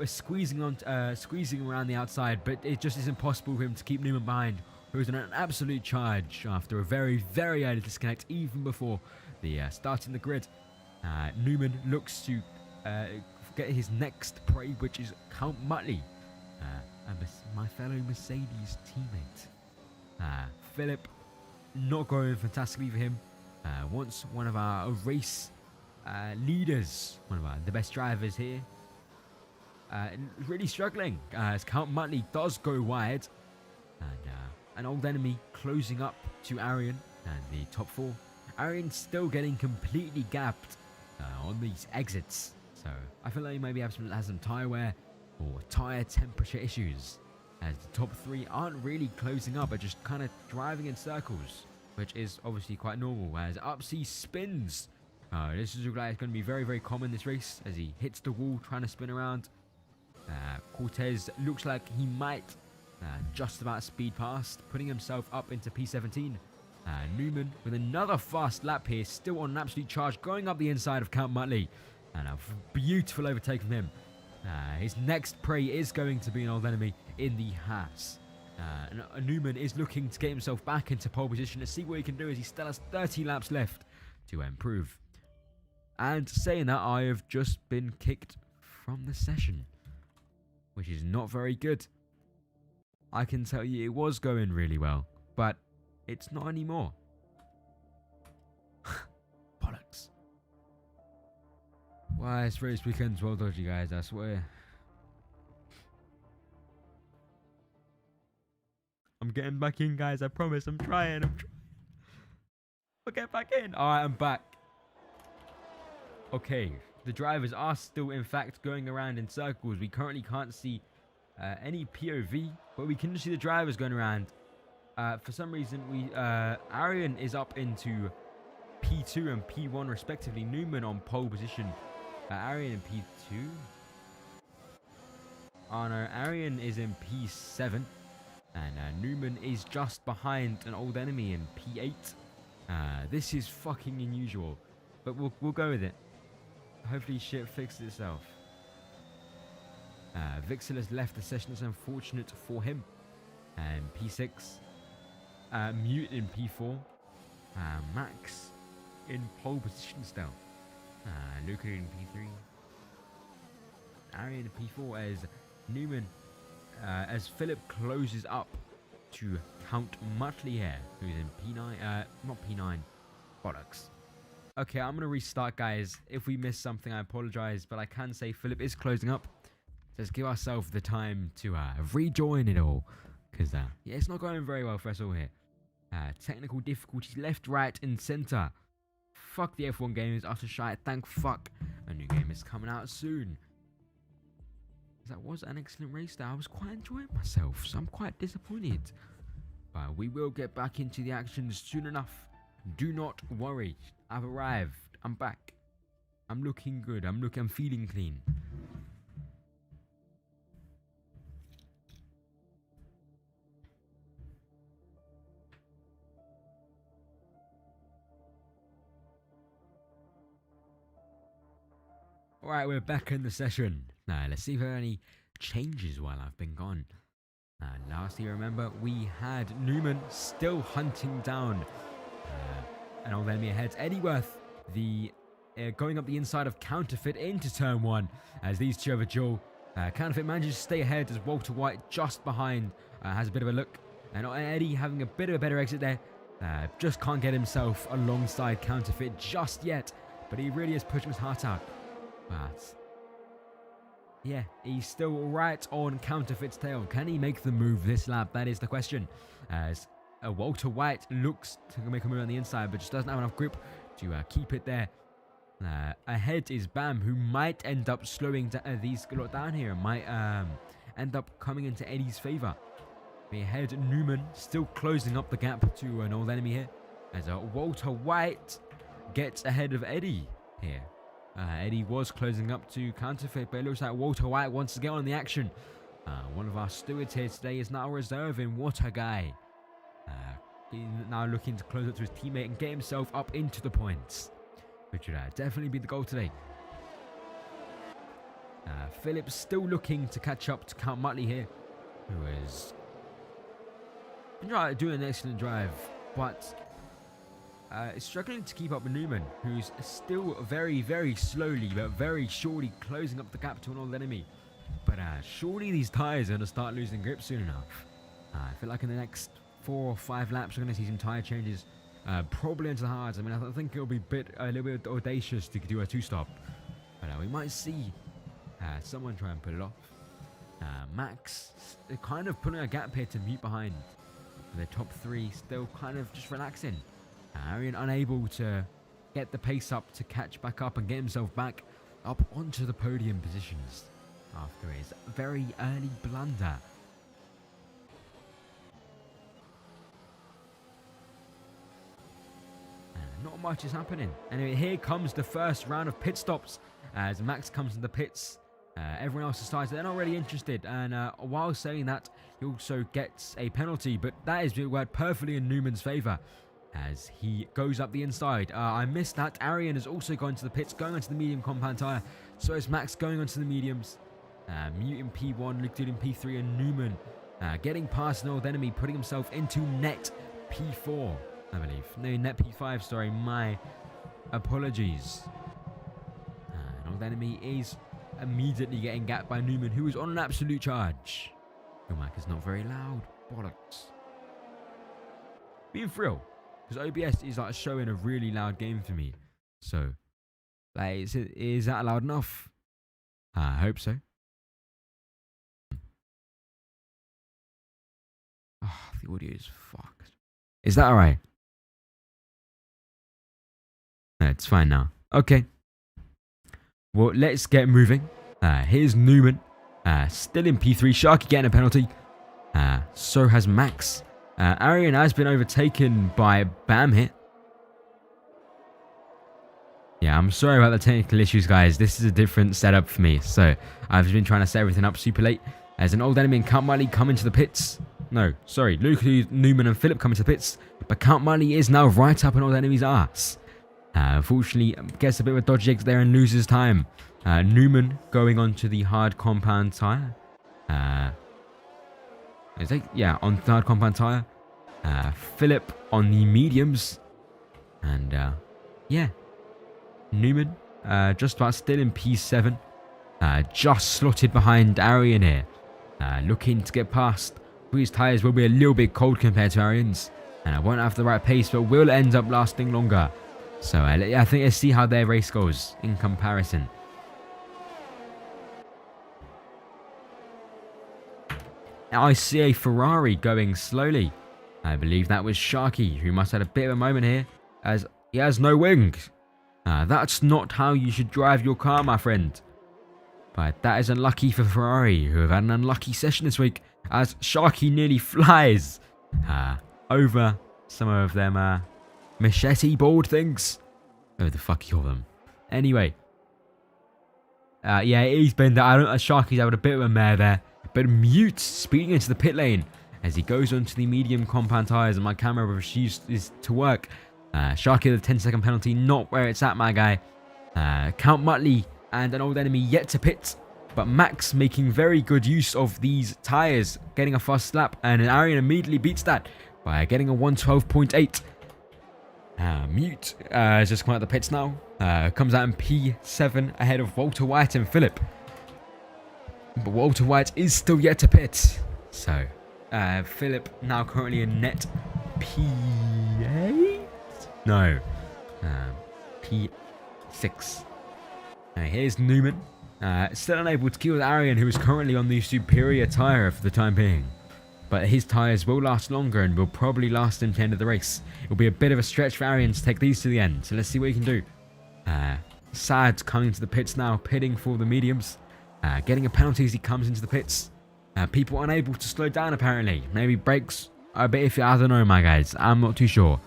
squeezing around the outside, but it just is impossible for him to keep Newman behind, who's on an absolute charge after a very, very early disconnect, even before the starting the grid. Newman looks to get his next prey, which is Count Muttley, and my fellow Mercedes teammate. Philip not going fantastically for him. Once one of our race leaders, one of the best drivers here, really struggling as Count Muttley does go wide, and an old enemy closing up to Arian and the top four. Arian still getting completely gapped on these exits. So I feel like he maybe has some tyre wear or tyre temperature issues, as the top three aren't really closing up, but just kind of driving in circles, which is obviously quite normal. As Upsy spins, this is going to be very, very common this race as he hits the wall trying to spin around. Cortez looks like he might just about speed past, putting himself up into P17. Newman with another fast lap here, still on an absolute charge, going up the inside of Count Muttley. And a beautiful overtake from him. His next prey is going to be an old enemy in the Haas. Newman is looking to get himself back into pole position to see what he can do, as he still has 30 laps left to improve. And saying that, I have just been kicked from the session, which is not very good. I can tell you it was going really well, but it's not anymore. Bollocks. Why, this race weekend's well dodgy, guys, I swear. I'm getting back in, guys, I promise. I'm trying. I'll get back in. Alright, I'm back. Okay, the drivers are still, in fact, going around in circles. We currently can't see any POV, but we can just see the drivers going around. For some reason, Arian is up into P2 and P1 respectively. Newman on pole position. Arian in P2. Oh no, Arian is in P7. And Newman is just behind an old enemy in P8. This is fucking unusual. But we'll go with it. Hopefully shit fixes itself. Vixel has left the session. It's unfortunate for him. And P6. Mute in P4. Max in pole position still. Luca in P3. Arian in P4 as Newman, as Philip closes up to Count Muttley here, who's in P9, not P9, bollocks. Okay, I'm going to restart, guys. If we missed something, I apologize, but I can say Philip is closing up. Let's give ourselves the time to rejoin it all, because yeah, it's not going very well for us all here. Technical difficulties left, right, and center. Fuck the F1 game is utter shite. Thank fuck a new game is coming out soon. That was an excellent race there. I was quite enjoying myself, so I'm quite disappointed. But we will get back into the action soon enough. Do not worry. I've arrived. I'm back. I'm looking good. I'm feeling clean. Alright, we're back in the session. Now, let's see if there are any changes while I've been gone. Lastly, remember, we had Newman still hunting down an old enemy ahead. Eddyworth, going up the inside of Counterfeit into turn 1 as these two have a duel. Counterfeit manages to stay ahead as Walter White just behind has a bit of a look. And Eddie having a bit of a better exit there. Just can't get himself alongside Counterfeit just yet. But he really is pushing his heart out. But yeah, he's still right on Counterfeit's tail. Can he make the move this lap? That is the question. As Walter White looks to make a move on the inside, but just doesn't have enough grip to keep it there. Ahead is Bam, who might end up slowing these lot down here. Might end up coming into Eddie's favour. Ahead, Newman still closing up the gap to an old enemy here. As Walter White gets ahead of Eddie here. Eddie was closing up to Counterfeit, but it looks like Walter White wants to get on the action. One of our stewards here today is now reserving. What a guy. He's now looking to close up to his teammate and get himself up into the points, which would definitely be the goal today. Phillips still looking to catch up to Count Muttley here, who is doing an excellent drive, but is struggling to keep up with Newman, who's still very, very slowly but very surely closing up the gap to an old enemy. But surely these tyres are going to start losing grip soon enough. I feel like in the next 4 or 5 laps we're going to see some tyre changes, probably into the hards. I mean, I think it'll be a little bit audacious to do a 2-stop, but we might see someone try and pull it off. Max kind of putting a gap here to mute behind. The top 3 still kind of just relaxing. Arian unable to get the pace up to catch back up and get himself back up onto the podium positions after his very early blunder. Not much is happening. Anyway, here comes the first round of pit stops as Max comes in the pits. Everyone else decides they're not really interested, and while saying that, he also gets a penalty, but that is worked perfectly in Newman's favour as he goes up the inside. I missed that. Arian has also gone to the pits, going onto the medium compound tyre. So is Max going onto the mediums. Mutant P1, Luke in P3, and Newman getting past an old enemy, putting himself into net P4, I believe. No, net P5, sorry, my apologies. An old enemy is immediately getting gapped by Newman, who is on an absolute charge. Your mic is not very loud. Bollocks. Being real, because OBS is like showing a really loud game for me. So, like, is that loud enough? I hope so. Oh, the audio is fucked. Is that alright? No, it's fine now. Okay. Well, let's get moving. Here's Newman. Still in P3. Sharky getting a penalty. So has Max. Arian has been overtaken by Bam here. Yeah, I'm sorry about the technical issues, guys. This is a different setup for me. So, I've been trying to set everything up super late. As an old enemy and Count Muttley come into the pits. No, sorry. Luke, Newman and Philip come into the pits. But Count Muttley is now right up an old enemy's ass. Unfortunately, gets a bit of a dodgy exit there and loses time. Newman going onto the hard compound tyre. Yeah, on the hard compound tyre. Philip on the mediums. And, yeah. Newman, just about still in P7. Just slotted behind Arian here. Looking to get past. His tyres will be a little bit cold compared to Arian's. And I won't have the right pace, but will end up lasting longer. So, I think let's see how their race goes in comparison. I see a Ferrari going slowly. I believe that was Sharky, who must have had a bit of a moment here, as he has no wings. That's not how you should drive your car, my friend. But that is unlucky for Ferrari, who have had an unlucky session this week, as Sharky nearly flies over some of them machete board things. Oh, the fuck you call them. Anyway. Yeah, he's been there. Sharky's having a bit of a mare there. But Mute speeding into the pit lane as he goes onto the medium compound tyres, and my camera refuses to work. Sharky with a 10-second penalty, not where it's at, my guy. Count Muttley and an old enemy yet to pit. But Max making very good use of these tyres, getting a fast lap, and Arian immediately beats that by getting a 112.8. Mute has just come out of the pits now. Comes out in P7 ahead of Walter White and Philip. But Walter White is still yet to pit. So, Philip now currently in net P8? No. P6. Here's Newman. Still unable to kill Arian, who is currently on the superior tyre for the time being. But his tyres will last longer and will probably last him to the end of the race. It will be a bit of a stretch for Arian to take these to the end. So let's see what he can do. Saad coming to the pits now, pitting for the mediums. Getting a penalty as he comes into the pits. People unable to slow down apparently. Maybe brakes are a bit iffy. I don't know, my guys. I'm not too sure.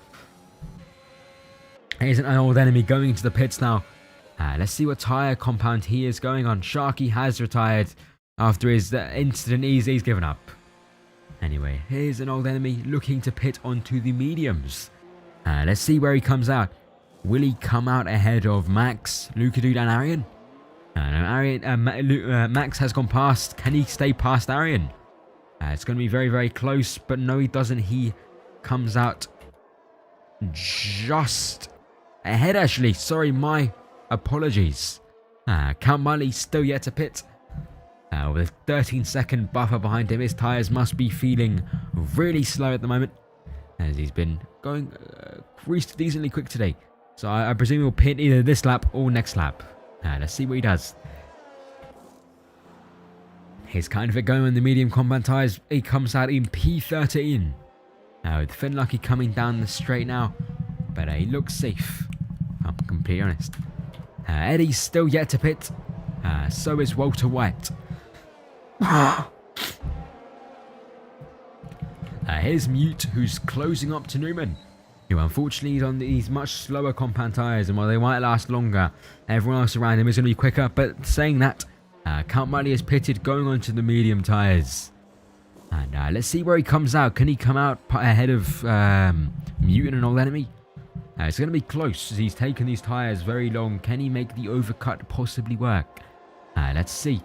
Here's an old enemy going into the pits now. Let's see what tyre compound he is going on. Sharky has retired after his incident. He's given up. Anyway, here's an old enemy looking to pit onto the mediums. Let's see where he comes out. Will he come out ahead of Max, Lukadude and Arian? Max has gone past. Can he stay past Arian? It's going to be very, very close, but no, he doesn't. He comes out just ahead, actually. Sorry, my apologies. Count Mully still yet to pit. With a 13-second buffer behind him, his tyres must be feeling really slow at the moment, as he's been going decently quick today. So I presume he'll pit either this lap or next lap. Let's see what he does. He's kind of it going on the medium compound tyres. He comes out in P13. With Finlucky coming down the straight now, but he looks safe. I'm completely honest. Eddie's still yet to pit. So is Walter White. Here's Mute, who's closing up to Newman, who unfortunately is on these much slower compound tyres, and while they might last longer, everyone else around him is going to be quicker. But saying that, Count Mully is pitted, going on to the medium tyres. And let's see where he comes out. Can he come out ahead of Mute and an old enemy? It's going to be close, as he's taken these tyres very long. Can he make the overcut possibly work? Let's see.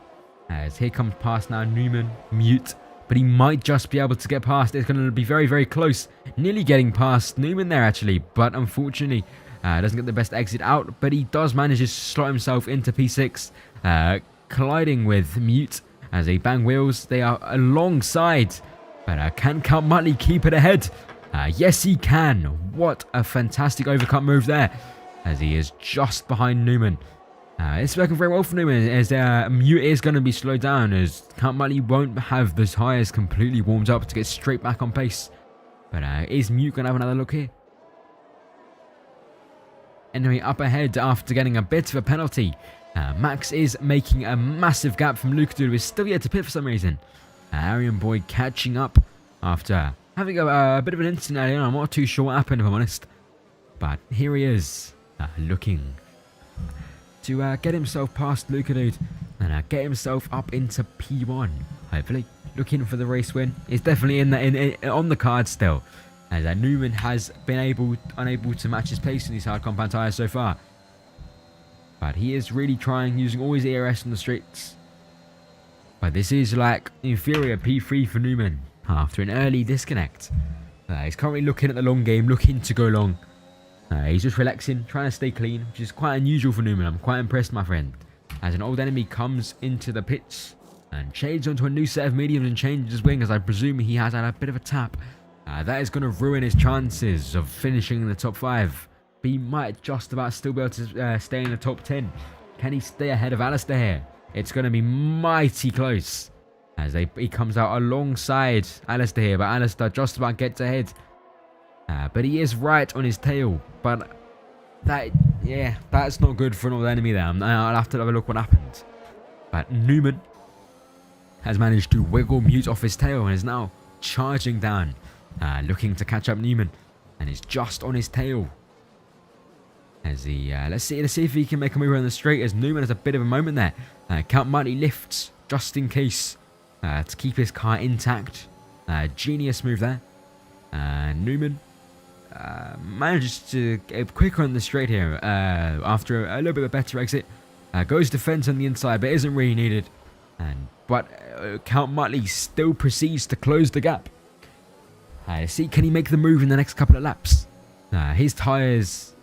As here comes past now Newman, Mute, but he might just be able to get past. It's going to be very, very close. Nearly getting past Newman there, actually, but unfortunately doesn't get the best exit out, but he does manage to slot himself into P6, colliding with Mute as they bang wheels. They are alongside, but can Count Mully keep it ahead? Yes, he can. What a fantastic overcut move there, as he is just behind Newman. It's working very well for Newman, as Mute is going to be slowed down, as Count Mully won't have the tyres completely warmed up to get straight back on pace. But is Mute going to have another look here? Anyway, up ahead after getting a bit of a penalty, Max is making a massive gap from Lukadude, who is still yet to pit for some reason. Arian Boy catching up after having a bit of an incident earlier on. I'm not too sure what happened, if I'm honest. But here he is, looking to get himself past Lukadude and get himself up into P1, hopefully. Looking for the race win. It's definitely on the card still, as Newman has been unable to match his pace in these hard compound tyres so far. But he is really trying, using all his ERS on the streets. But this is like inferior P3 for Newman after an early disconnect. He's currently looking at the long game, looking to go long. He's just relaxing, trying to stay clean, which is quite unusual for Newman. I'm quite impressed, my friend. As an old enemy comes into the pits and shades onto a new set of mediums and changes his wing, as I presume he has had a bit of a tap. That is going to ruin his chances of finishing in the top 5. But he might just about still be able to stay in the top 10. Can he stay ahead of Alistair here? It's going to be mighty close, as he comes out alongside Alistair here, but Alistair just about gets ahead. But he is right on his tail. But that's not good for an old enemy there. I'll have to have a look what happened. But Newman has managed to wiggle Mute off his tail and is now charging down, looking to catch up Newman, and is just on his tail. As he let's see if he can make a move around the straight, as Newman has a bit of a moment there. Count Mully lifts just in case to keep his car intact. Genius move there. Newman manages to get quicker on the straight here after a little bit of a better exit. Goes defense on the inside, but isn't really needed. But Count Muttley still proceeds to close the gap. See, can he make the move in the next couple of laps? His tyres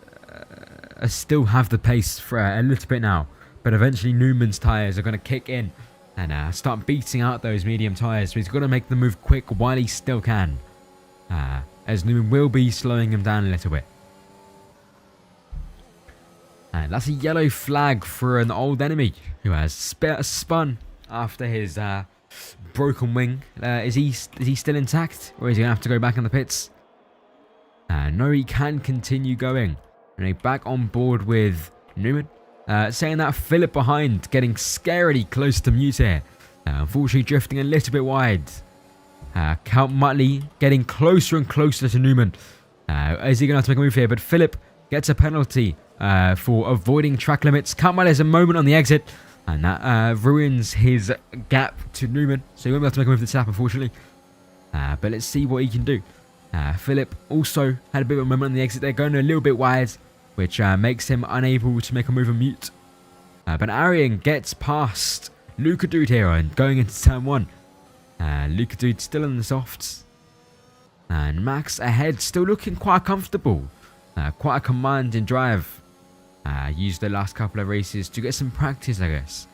still have the pace for a little bit now, but eventually Newman's tyres are going to kick in and start beating out those medium tyres. So he's got to make the move quick while he still can, as Newman will be slowing him down a little bit. And that's a yellow flag for an old enemy who has spun after his broken wing. Is he still intact, or is he going to have to go back in the pits? No, he can continue going. And back on board with Newman. Saying that, Philip behind, getting scarily close to Mute here. Unfortunately drifting a little bit wide. Count Muttley getting closer and closer to Newman. Is he going to have to make a move here? But Philip gets a penalty for avoiding track limits. Count Muttley has a moment on the exit, and that ruins his gap to Newman. So he won't be able to make a move this lap, unfortunately. But let's see what he can do. Philip also had a bit of a moment on the exit there, going a little bit wide, which makes him unable to make a move on Mute. But Arian gets past Luca Dude here and going into turn 1. Luca Dude still in the softs. And Max ahead, still looking quite comfortable. Quite a commanding drive. Used the last couple of races to get some practice, I guess.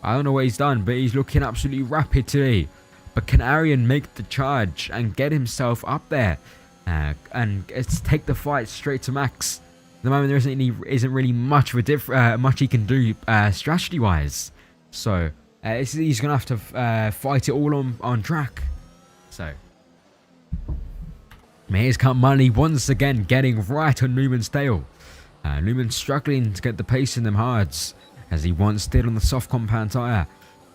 I don't know what he's done, but he's looking absolutely rapid today. But can Arian make the charge and get himself up there and take the fight straight to Max? At the moment, there isn't really much of a much he can do strategy-wise. So he's gonna have to fight it all on track. So here's Count Muttley once again getting right on Newman's tail. Newman struggling to get the pace in them hards, as he once did on the soft compound tyre.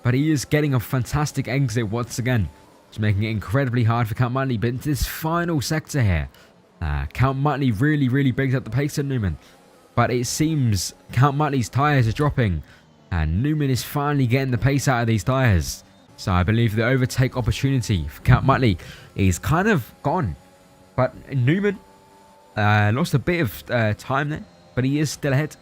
But he is getting a fantastic exit once again, just making it incredibly hard for Count Muttley. But into this final sector here, Count Muttley really brings up the pace on Newman. But it seems Count Muttley's tyres are dropping, and Newman is finally getting the pace out of these tyres. So I believe the overtake opportunity for Count Muttley is kind of gone. But Newman lost a bit of time there, but he is still ahead.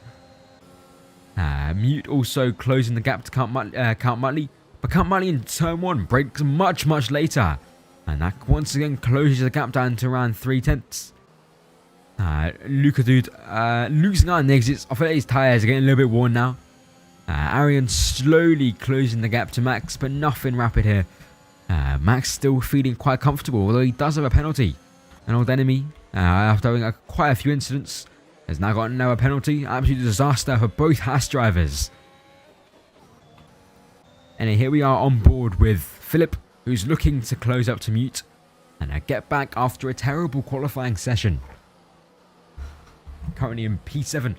Mute also closing the gap to Count Muttley. But Count Muttley in turn 1 breaks much later. And that once again closes the gap down to around 3/10. Luca Dude losing out on the exits. I feel like his tyres are getting a little bit worn now. Arian slowly closing the gap to Max, but nothing rapid here. Max still feeling quite comfortable, although he does have a penalty. An old enemy, after having quite a few incidents, has now got another penalty. Absolute disaster for both Haas drivers. And here we are on board with Philip, who's looking to close up to Mute and get back after a terrible qualifying session. Currently in P7,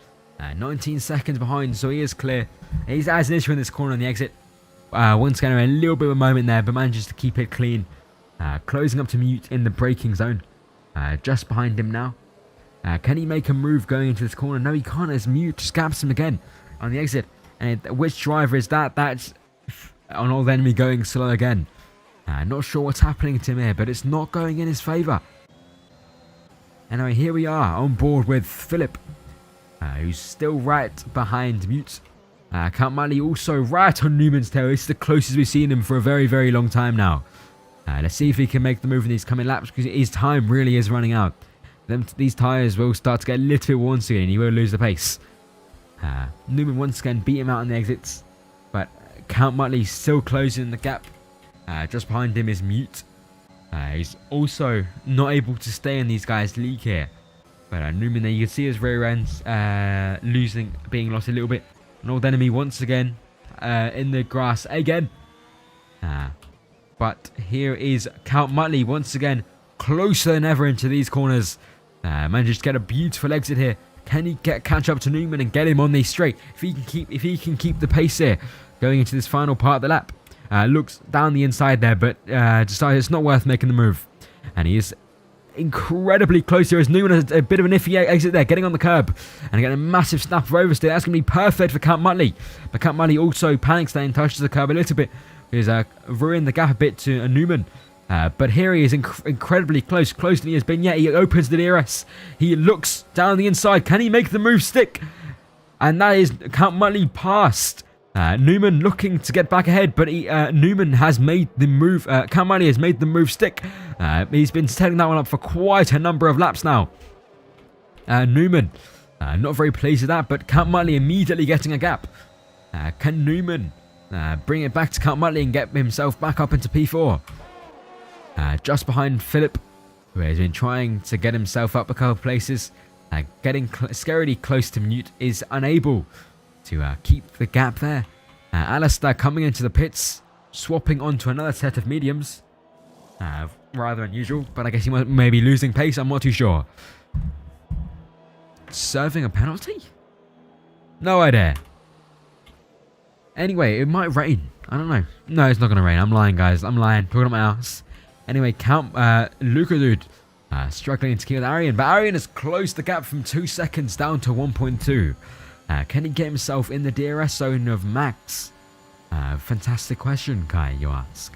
19 seconds behind, so he is clear. He's has an issue in this corner on the exit. Once again, a little bit of a moment there, but manages to keep it clean. Closing up to Mute in the braking zone. Just behind him now. Can he make a move going into this corner? No, he can't, as Mute just gaps him again on the exit. And which driver is that? That's an old enemy going slow again. Not sure what's happening to him here, but it's not going in his favour. Anyway, here we are on board with Philip, who's still right behind Mute. Count Muttley also right on Newman's tail. This is the closest we've seen him for a very long time now. Let's see if he can make the move in these coming laps, because his time really is running out. These tyres will start to get a little bit worn soon, and he will lose the pace. Newman once again beat him out on the exits, but Count Muttley still closing the gap. Just behind him is Mute. He's also not able to stay in these guys' league here. But Newman there, you can see his rear ends being lost a little bit. An old enemy once again in the grass again. But here is Count Muttley once again, closer than ever into these corners. Manages to get a beautiful exit here. Can he catch up to Newman and get him on the straight? If he can keep the pace here, going into this final part of the lap. Looks down the inside there, but decided it's not worth making the move. And he is incredibly close here, as Newman has a bit of an iffy exit there, getting on the curb and getting a massive snap of oversteer. That's going to be perfect for Count Muttley. But Count Muttley also panics there and touches the curb a little bit. He's ruined the gap a bit to Newman. But here he is incredibly closer than he has been yet. He opens the DRS. He looks down the inside. Can he make the move stick? And that is Count Muttley past Newman, looking to get back ahead, but Newman has made the move. Count Muttley has made the move stick. He's been setting that one up for quite a number of laps now. Newman, not very pleased with that, but Count Muttley immediately getting a gap. Can Newman bring it back to Count Muttley and get himself back up into P4? Just behind Philip, who has been trying to get himself up a couple of places. Getting scarily close to Mute, is unable to keep the gap there. Alistair coming into the pits, swapping onto another set of mediums. Rather unusual, but I guess he may be losing pace, I'm not too sure. Serving a penalty? No idea. Anyway, it might rain. I don't know. No, it's not going to rain. I'm lying, guys. I'm lying. Talking about my ass. Anyway, Count Luca Dude struggling to kill Arian, but Arian has closed the gap from 2 seconds down to 1.2. Can he get himself in the DRS zone of Max? Fantastic question, Kai, you ask.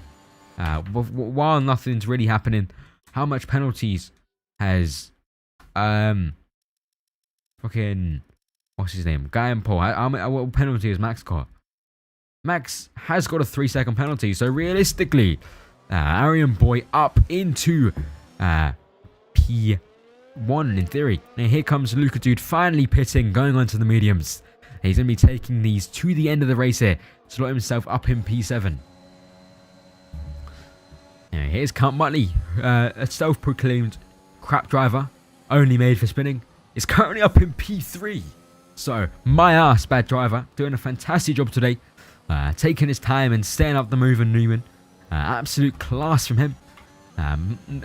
While nothing's really happening, how much penalties has fucking what's his name? Guy and Paul. What penalty has Max got? Max has got a 3-second penalty, so realistically, Arian Boy up into P1 in theory. Now here comes Luca Dude finally pitting, going onto the mediums. He's going to be taking these to the end of the race here, slot himself up in P7. Now here's Count Muttley, a self-proclaimed crap driver, only made for spinning, is currently up in P3. So, my ass, bad driver, doing a fantastic job today, taking his time and staying up the move on Newman. Absolute class from him.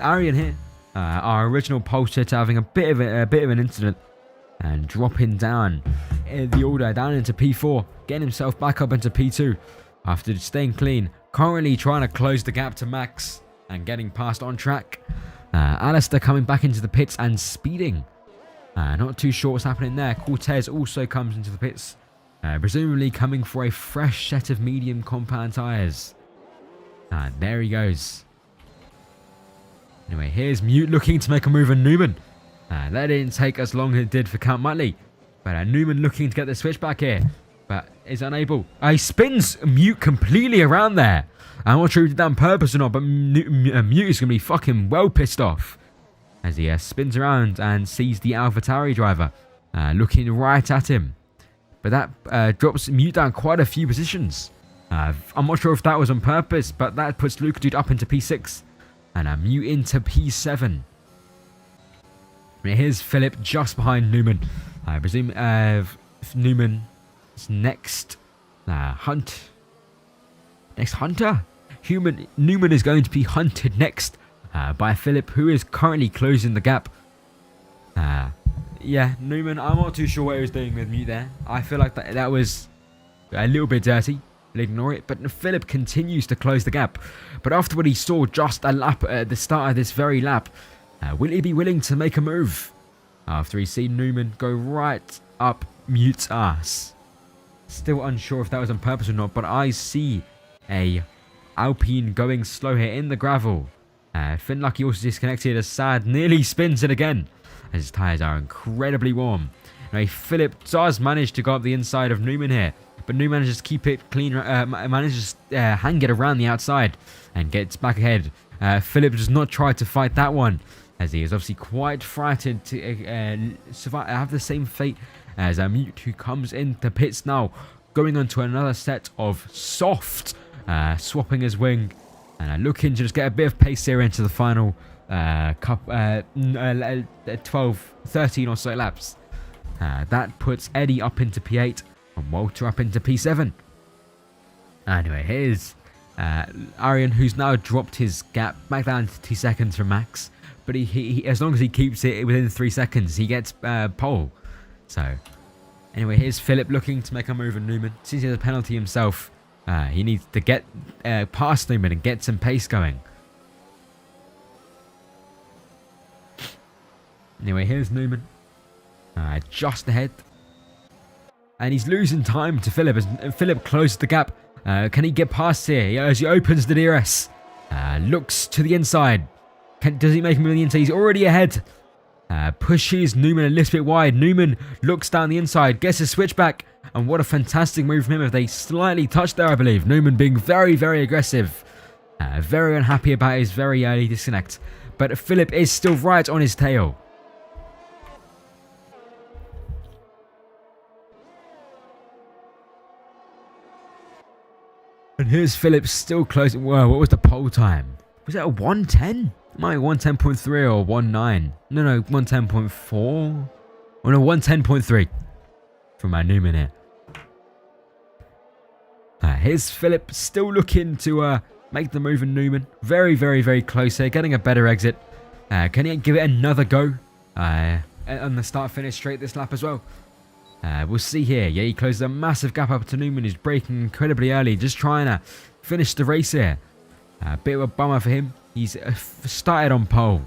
Arian here, our original pole sitter, having a bit of an incident and dropping down the order down into P4, getting himself back up into P2 after staying clean. Currently trying to close the gap to Max and getting past on track. Alistair coming back into the pits and speeding. Not too sure what's happening there. Cortez also comes into the pits, presumably coming for a fresh set of medium compound tyres. There he goes. Anyway, here's Mute looking to make a move on Newman. That didn't take as long as it did for Count Muttley. But Newman looking to get the switch back here, but is unable. He spins Mute completely around there. I'm not sure if he did that on purpose or not, but Mute is going to be fucking well pissed off as he spins around and sees the AlphaTauri driver looking right at him. But that drops Mute down quite a few positions. I'm not sure if that was on purpose, but that puts Luca Dude up into P6 and Mute into P7. Here's Philip just behind Newman. I presume Newman is next. Next hunter? Newman is going to be hunted next by Philip, who is currently closing the gap. Yeah, Newman, I'm not too sure what he was doing with Mute there. I feel like that was a little bit dirty. We'll ignore it. But Philip continues to close the gap. But after what he saw just a lap at the start of this very lap, will he be willing to make a move? After he's seen Newman go right up Mute's ass. Still unsure if that was on purpose or not, but I see a Alpine going slow here in the gravel. Finlucky also disconnected as Saad nearly spins it again, as his tyres are incredibly warm. Now, Philip does manage to go up the inside of Newman here, but Newman manages to keep it clean, manages to hang it around the outside and gets back ahead. Philip does not try to fight that one, as he is obviously quite frightened to have the same fate as Mute, who comes into pits now, going on to another set of soft, swapping his wing, and looking to just get a bit of pace here into the final 12, 13 or so laps. That puts Eddie up into P8 and Walter up into P7. Anyway, here's Arian, who's now dropped his gap back down to 2 seconds from Max. But he as long as he keeps it within 3 seconds, he gets pole. So, anyway, here's Philip looking to make a move on Newman. Since he has a penalty himself, he needs to get past Newman and get some pace going. Anyway, here's Newman. Just ahead. And he's losing time to Philip as Philip closes the gap. Can he get past here as he opens the DRS? Looks to the inside. Does he make him on the inside? He's already ahead. Pushes Newman a little bit wide. Newman looks down the inside, gets a switchback, and what a fantastic move from him if they slightly touched there, I believe. Newman being very, very aggressive. Very unhappy about his very early disconnect. But Philip is still right on his tail. And here's Philip still closing. Whoa, what was the pole time? Was it a 110? Might be 110.3 or 19. No, 110.4. Oh no, 110.3 from Newman here. Here's Philip still looking to make the move in Newman. Very, very, very close here. Getting a better exit. Can he give it another go? On the start-finish straight this lap as well. We'll see here. Yeah, he closed a massive gap up to Newman, who's braking incredibly early. Just trying to finish the race here. Bit of a bummer for him. He's started on pole,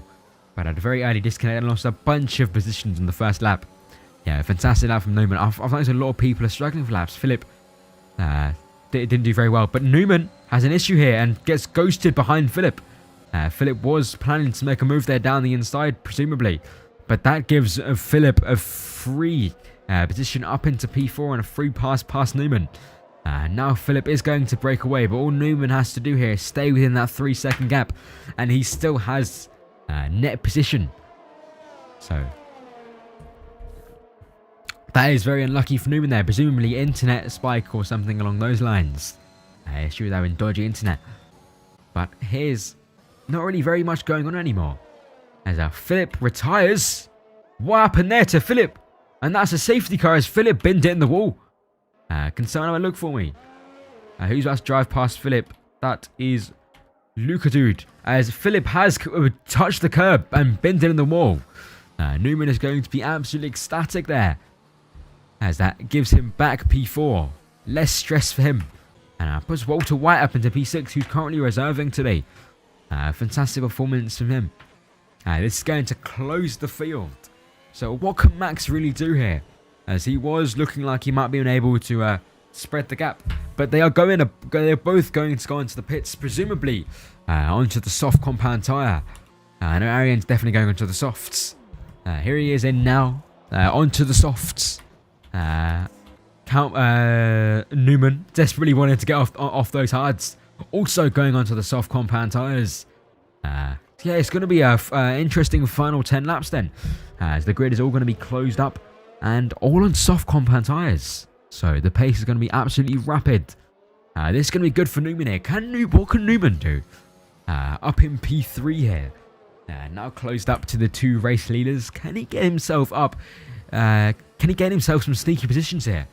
but had a very early disconnect and lost a bunch of positions in the first lap. Yeah, fantastic lap from Newman. I've noticed a lot of people are struggling for laps. Philip didn't do very well, but Newman has an issue here and gets ghosted behind Philip. Philip was planning to make a move there down the inside, presumably, but that gives Philip a free position up into P4 and a free pass past Newman. Now Philip is going to break away, but all Newman has to do here is stay within that 3-second gap, and he still has net position. So that is very unlucky for Newman there. Presumably internet spike or something along those lines. Issue with having dodgy internet. But here's not really very much going on anymore. As Philip retires. What happened there to Philip? And that's a safety car as Philip binned it in the wall. Can someone have a look for me? Who's about to drive past Philip? That is Luca Dude. As Philip has touched the curb and binned it in the wall. Newman is going to be absolutely ecstatic there. As that gives him back P4. Less stress for him. And puts Walter White up into P6, who's currently reserving today. Fantastic performance from him. This is going to close the field. So what can Max really do here? As he was looking like he might be unable to spread the gap. But they're both going to go into the pits, presumably onto the soft compound tyre. I know Arian's definitely going onto the softs. Here he is in now, onto the softs. Newman desperately wanted to get off those hards. Also going onto the soft compound tyres. Yeah, it's going to be an interesting final 10 laps then. As the grid is all going to be closed up. And all on soft compound tyres. So the pace is going to be absolutely rapid. This is going to be good for Newman here. What can Newman do? Up in P3 here. Now closed up to the two race leaders. Can he get himself up? Can he get himself some sneaky positions here?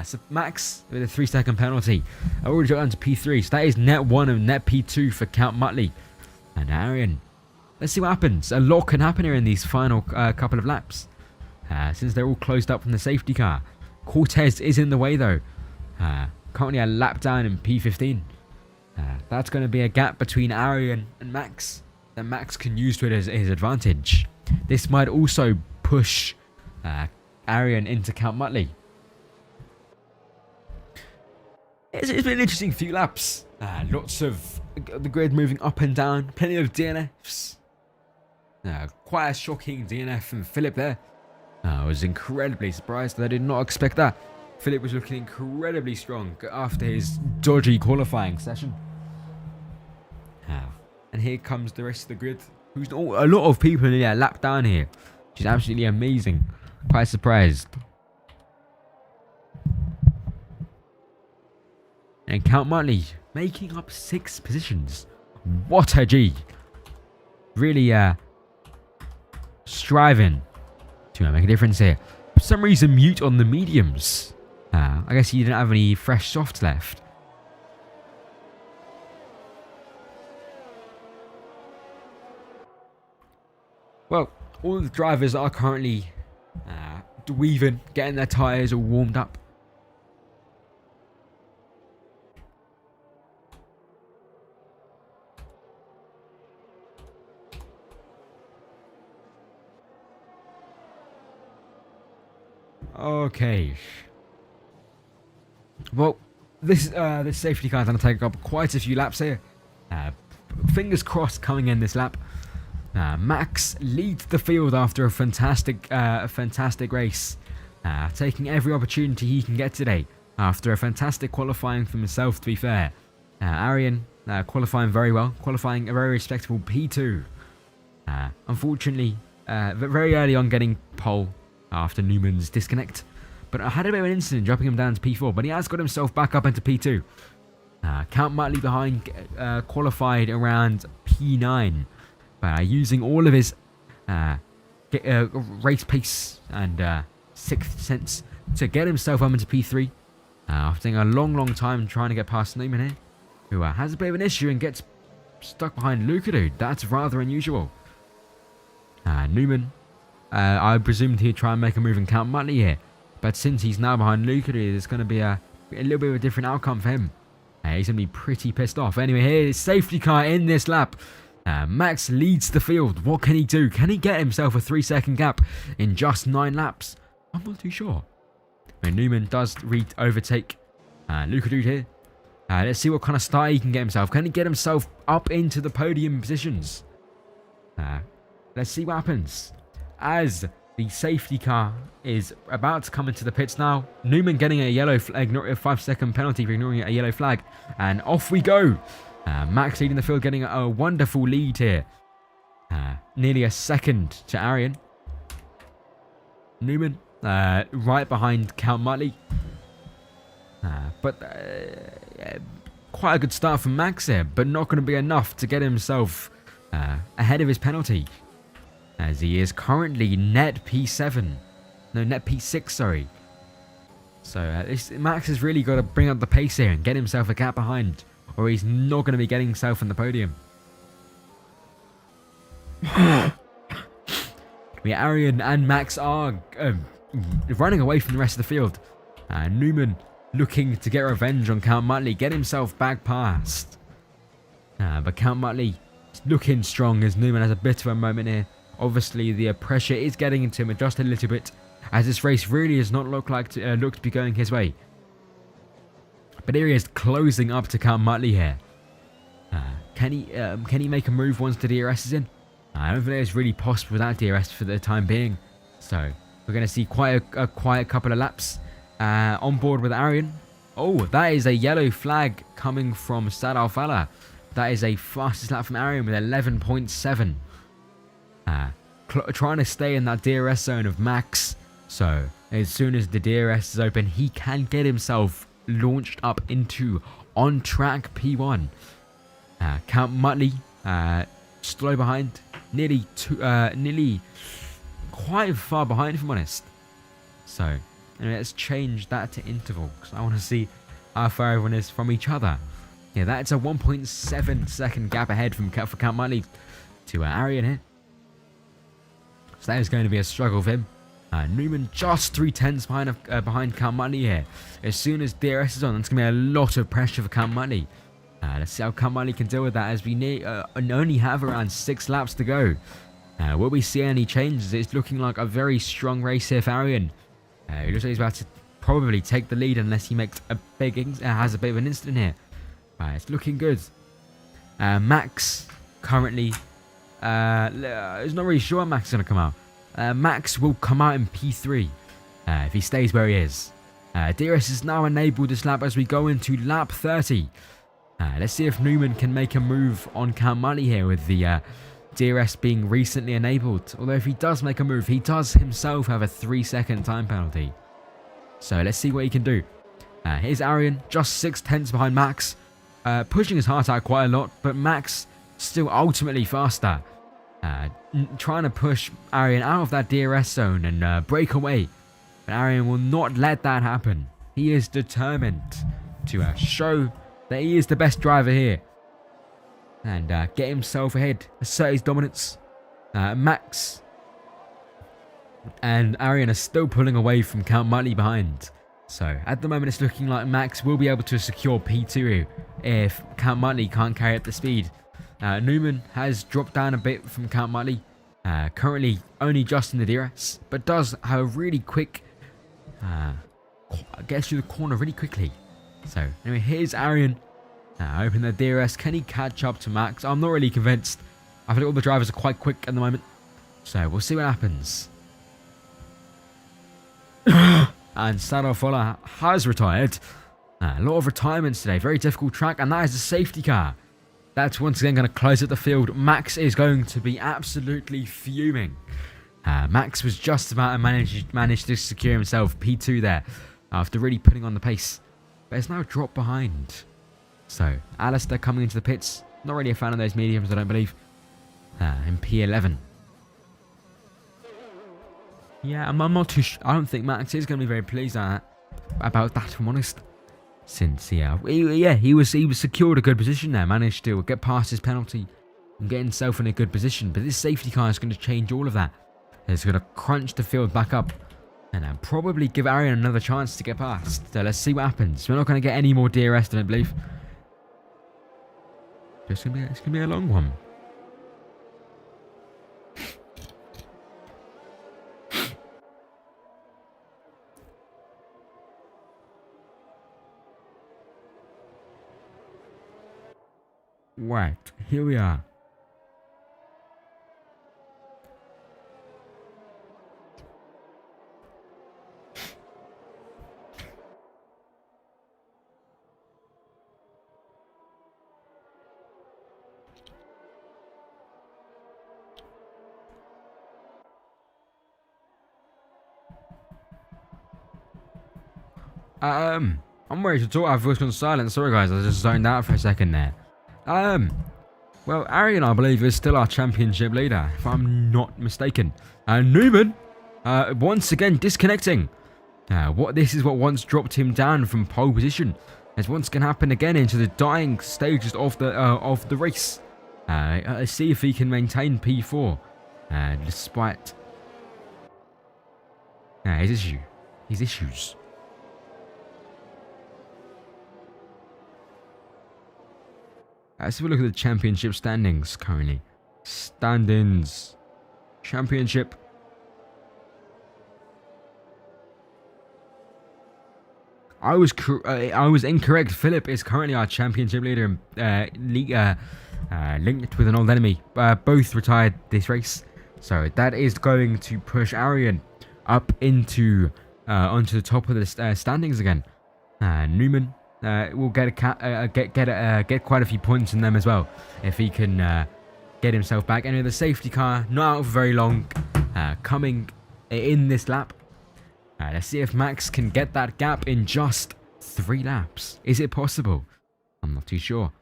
So Max with a 3-second penalty. Already got down to P3. So that is net 1 and net P2 for Count Muttley. And Arian. Let's see what happens. A lot can happen here in these final couple of laps. Since they're all closed up from the safety car. Cortez is in the way though. Currently a lap down in P15. That's going to be a gap between Arian and Max that Max can use to his advantage. This might also push Arian into Count Muttley. It's been an interesting few laps. Lots of the grid moving up and down. Plenty of DNFs. Quite a shocking DNF from Philip there. I was incredibly surprised. I did not expect that. Philip was looking incredibly strong after his dodgy qualifying session. And here comes the rest of the grid. Who's a lot of people in a lap down here. Which is absolutely amazing. Quite surprised. And Count Muttley making up 6 positions. What a G. Really striving to make a difference here. For some reason, mute on the mediums. I guess he didn't have any fresh softs left. Well, all the drivers are currently weaving, getting their tyres all warmed up. Okay. Well, this safety car is going to take up quite a few laps here. Fingers crossed coming in this lap. Max leads the field after a fantastic race, taking every opportunity he can get today after a fantastic qualifying for himself, to be fair. Arian qualifying very well, qualifying a very respectable P2. Unfortunately, very early on getting pole after Newman's disconnect, but I had a bit of an incident dropping him down to P4, but he has got himself back up into P2. Count Muttley behind qualified around P9 by using all of his race pace and sixth sense to get himself up into P3 after taking a long time trying to get past Newman here, who has a bit of an issue and gets stuck behind Lukadude. That's rather unusual. Newman, I presumed he'd try and make a move and Count Muttley here, but since he's now behind Lukadude, it's going to be a little bit of a different outcome for him. He's going to be pretty pissed off. Anyway, here's safety car in this lap. Max leads the field. What can he do? Can he get himself a 3-second gap in just 9 laps? I'm not too sure. Newman does overtake Lukadude here. Let's see what kind of start he can get himself. Can he get himself up into the podium positions? Let's see what happens. As the safety car is about to come into the pits now, Newman getting a yellow flag, a 5-second penalty for ignoring a yellow flag. And off we go. Max leading the field, getting a wonderful lead here. Nearly a second to Arian. Newman right behind Count Muttley. But quite a good start from Max here, but not going to be enough to get himself ahead of his penalty, as he is currently net P7. No, net P6, sorry. So Max has really got to bring up the pace here and get himself a gap behind, or he's not going to be getting himself in the podium. Arian and Max are running away from the rest of the field. Newman looking to get revenge on Count Muttley, get himself back past. But Count Muttley looking strong as Newman has a bit of a moment here. Obviously, the pressure is getting into him just a little bit, as this race really does not look to be going his way. But here he is closing up to Count Muttley here. Can he make a move once the DRS is in? I don't think it's really possible without DRS for the time being. So we're going to see quite a quiet couple of laps on board with Arian. Oh, that is a yellow flag coming from Saad Al-Fala. That is a fastest lap from Arian with 11.7. Trying to stay in that DRS zone of Max. So as soon as the DRS is open, he can get himself launched up into on-track P1. Count Muttley slow behind, nearly quite far behind, if I'm honest. So anyway, let's change that to interval, because I want to see how far everyone is from each other. Yeah, that's a 1.7 second gap ahead for Count Muttley to Arian here. So that is going to be a struggle for him. Newman just 0.3 behind Count Muttley here. As soon as DRS is on, that's going to be a lot of pressure for Count Muttley. Let's see how Count Muttley can deal with that, as we only have around 6 laps to go. Will we see any changes? It's looking like a very strong race here for Arian. He looks like he's about to probably take the lead unless he makes has a bit of an incident here. It's looking good. Max currently is not really sure when Max is going to come out. Max will come out in P3 if he stays where he is. DRS is now enabled this lap as we go into lap 30. Let's see if Newman can make a move on Count Muttley here with the DRS being recently enabled. Although if he does make a move, he does himself have a 3-second time penalty. So let's see what he can do. Here's Arian, just 0.6 behind Max. Pushing his heart out quite a lot, but Max still ultimately faster. Trying to push Arian out of that DRS zone and break away. But Arian will not let that happen. He is determined to show that he is the best driver here and get himself ahead, assert his dominance. Max and Arian are still pulling away from Count Muttley behind. So at the moment it's looking like Max will be able to secure P2 if Count Muttley can't carry up the speed. Newman has dropped down a bit from Count Muttley, currently only just in the DRS, but does have a really quick, gets through the corner really quickly. So anyway, here's Arian, open the DRS. Can he catch up to Max? I'm not really convinced. I feel like all the drivers are quite quick at the moment. So we'll see what happens. And Saad has retired. A lot of retirements today. Very difficult track. And that is a safety car. That's once again going to close up the field. Max is going to be absolutely fuming. Max was just about to manage to secure himself P2 there after really putting on the pace. But it's now dropped behind. So, Alistair coming into the pits. Not really a fan of those mediums, I don't believe. In P11. Yeah, I'm not too sure. I don't think Max is going to be very pleased about that, if I'm honest. Since, he was secured a good position there. Managed to get past his penalty and get himself in a good position. But this safety car is going to change all of that. It's going to crunch the field back up. And probably give Arian another chance to get past. So let's see what happens. We're not going to get any more DRS, I don't believe. It's going to be a long one. Right, here we are. I'm ready to talk. I've voice gone silent. Sorry guys, I just zoned out for a second there. Well, Arian, I believe, is still our championship leader, if I'm not mistaken. And Newman, once again disconnecting. This is what once dropped him down from pole position. It's once going to happen again into the dying stages of the race. Let's see if he can maintain P4, despite his issues. Let's have a look at the championship standings currently. Standings. Championship. I was incorrect. Philip is currently our championship leader and linked with an old enemy. Both retired this race. So that is going to push Arian up into onto the top of the standings again. Newman will get quite a few points in them as well if he can get himself back. Anyway, the safety car not out for very long, coming in this lap. Let's see if Max can get that gap in just 3 laps. Is it possible? I'm not too sure.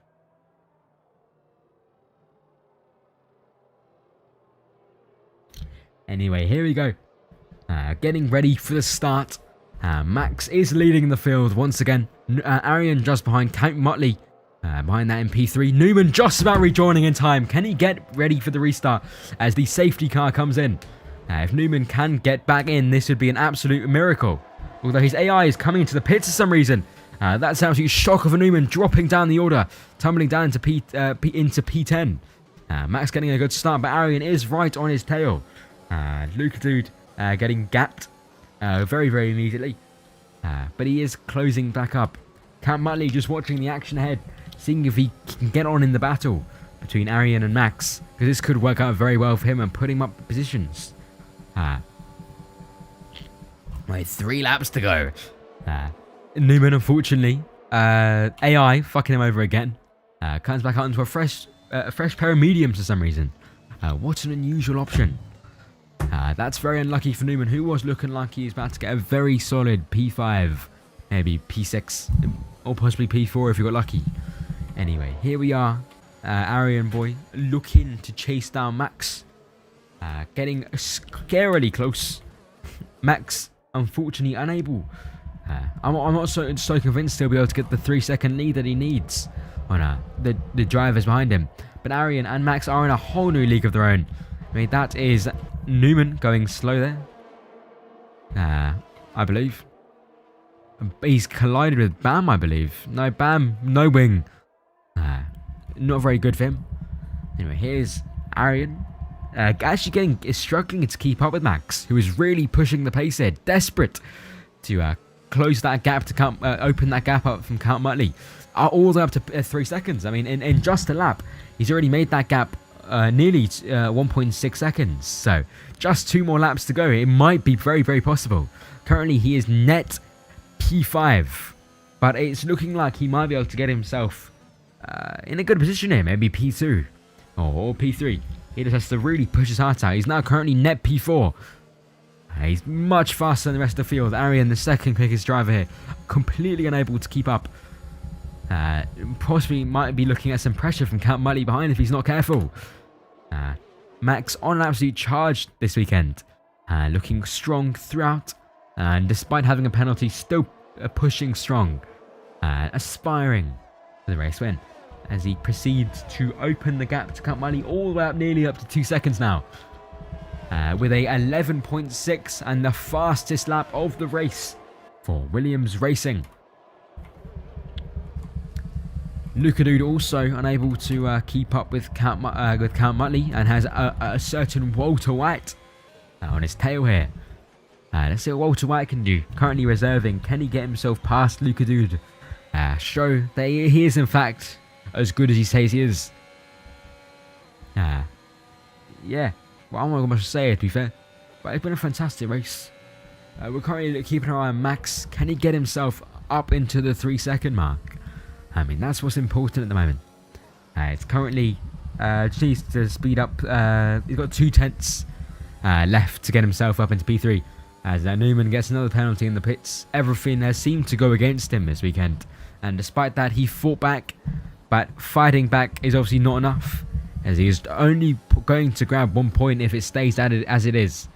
Anyway, here we go. Getting ready for the start. Max is leading the field once again. Arian just behind. Count Motley behind that in P3. Newman just about rejoining in time. Can he get ready for the restart as the safety car comes in? If Newman can get back in, this would be an absolute miracle. Although his AI is coming into the pits for some reason. That's an absolute shock of a Newman dropping down the order, tumbling down into P10. Max getting a good start, but Arian is right on his tail. Luca Dude getting gapped very, very immediately. But he is closing back up. Count Muttley just watching the action ahead, seeing if he can get on in the battle between Arian and Max, because this could work out very well for him and put him up positions. Wait, 3 laps to go. Newman, unfortunately, AI fucking him over again. Comes back out into a fresh pair of mediums for some reason. What an unusual option. That's very unlucky for Newman, who was looking like he's about to get a very solid P5, maybe P6, or possibly P4 if you got lucky. Anyway, here we are. Arian boy looking to chase down Max. Getting scarily close. Max, unfortunately, unable. I'm not so convinced he'll be able to get the 3-second lead that he needs on the drivers behind him. But Arian and Max are in a whole new league of their own. I mean, that is Newman going slow there. I believe. He's collided with Bam, I believe. No, Bam, no wing. Not very good for him. Anyway, here's Arian. Actually struggling to keep up with Max, who is really pushing the pace here. Desperate to close that gap, to open that gap up from Count Muttley. All the way up to 3 seconds. I mean, in just a lap, he's already made that gap nearly 1.6 seconds. So just 2 more laps to go. It might be very, very possible. Currently, he is net P5. But it's looking like he might be able to get himself in a good position here. Maybe P2 or P3. He just has to really push his heart out. He's now currently net P4. He's much faster than the rest of the field. Arian, the second quickest driver here, completely unable to keep up. Possibly might be looking at some pressure from Count Mully behind if he's not careful. Max on an absolute charge this weekend. Looking strong throughout. And despite having a penalty, still pushing strong. Aspiring for the race win. As he proceeds to open the gap to Count Mully all the way up, nearly up to 2 seconds now. With a 11.6 and the fastest lap of the race for Williams Racing. Luca Dude also unable to keep up with Count Mully and has a certain Walter White on his tail here. Let's see what Walter White can do. Currently reserving. Can he get himself past Luca Dude? Show that he is in fact as good as he says he is. Yeah. Well, I'm not going to say it, to be fair. But it's been a fantastic race. We're currently keeping our eye on Max. Can he get himself up into the 3-second mark? I mean, that's what's important at the moment. It's currently just needs to speed up. He's got 2/10 left to get himself up into P3. As Newman gets another penalty in the pits. Everything has seemed to go against him this weekend. And despite that, he fought back. But fighting back is obviously not enough. As he is only going to grab 1 point if it stays as it is.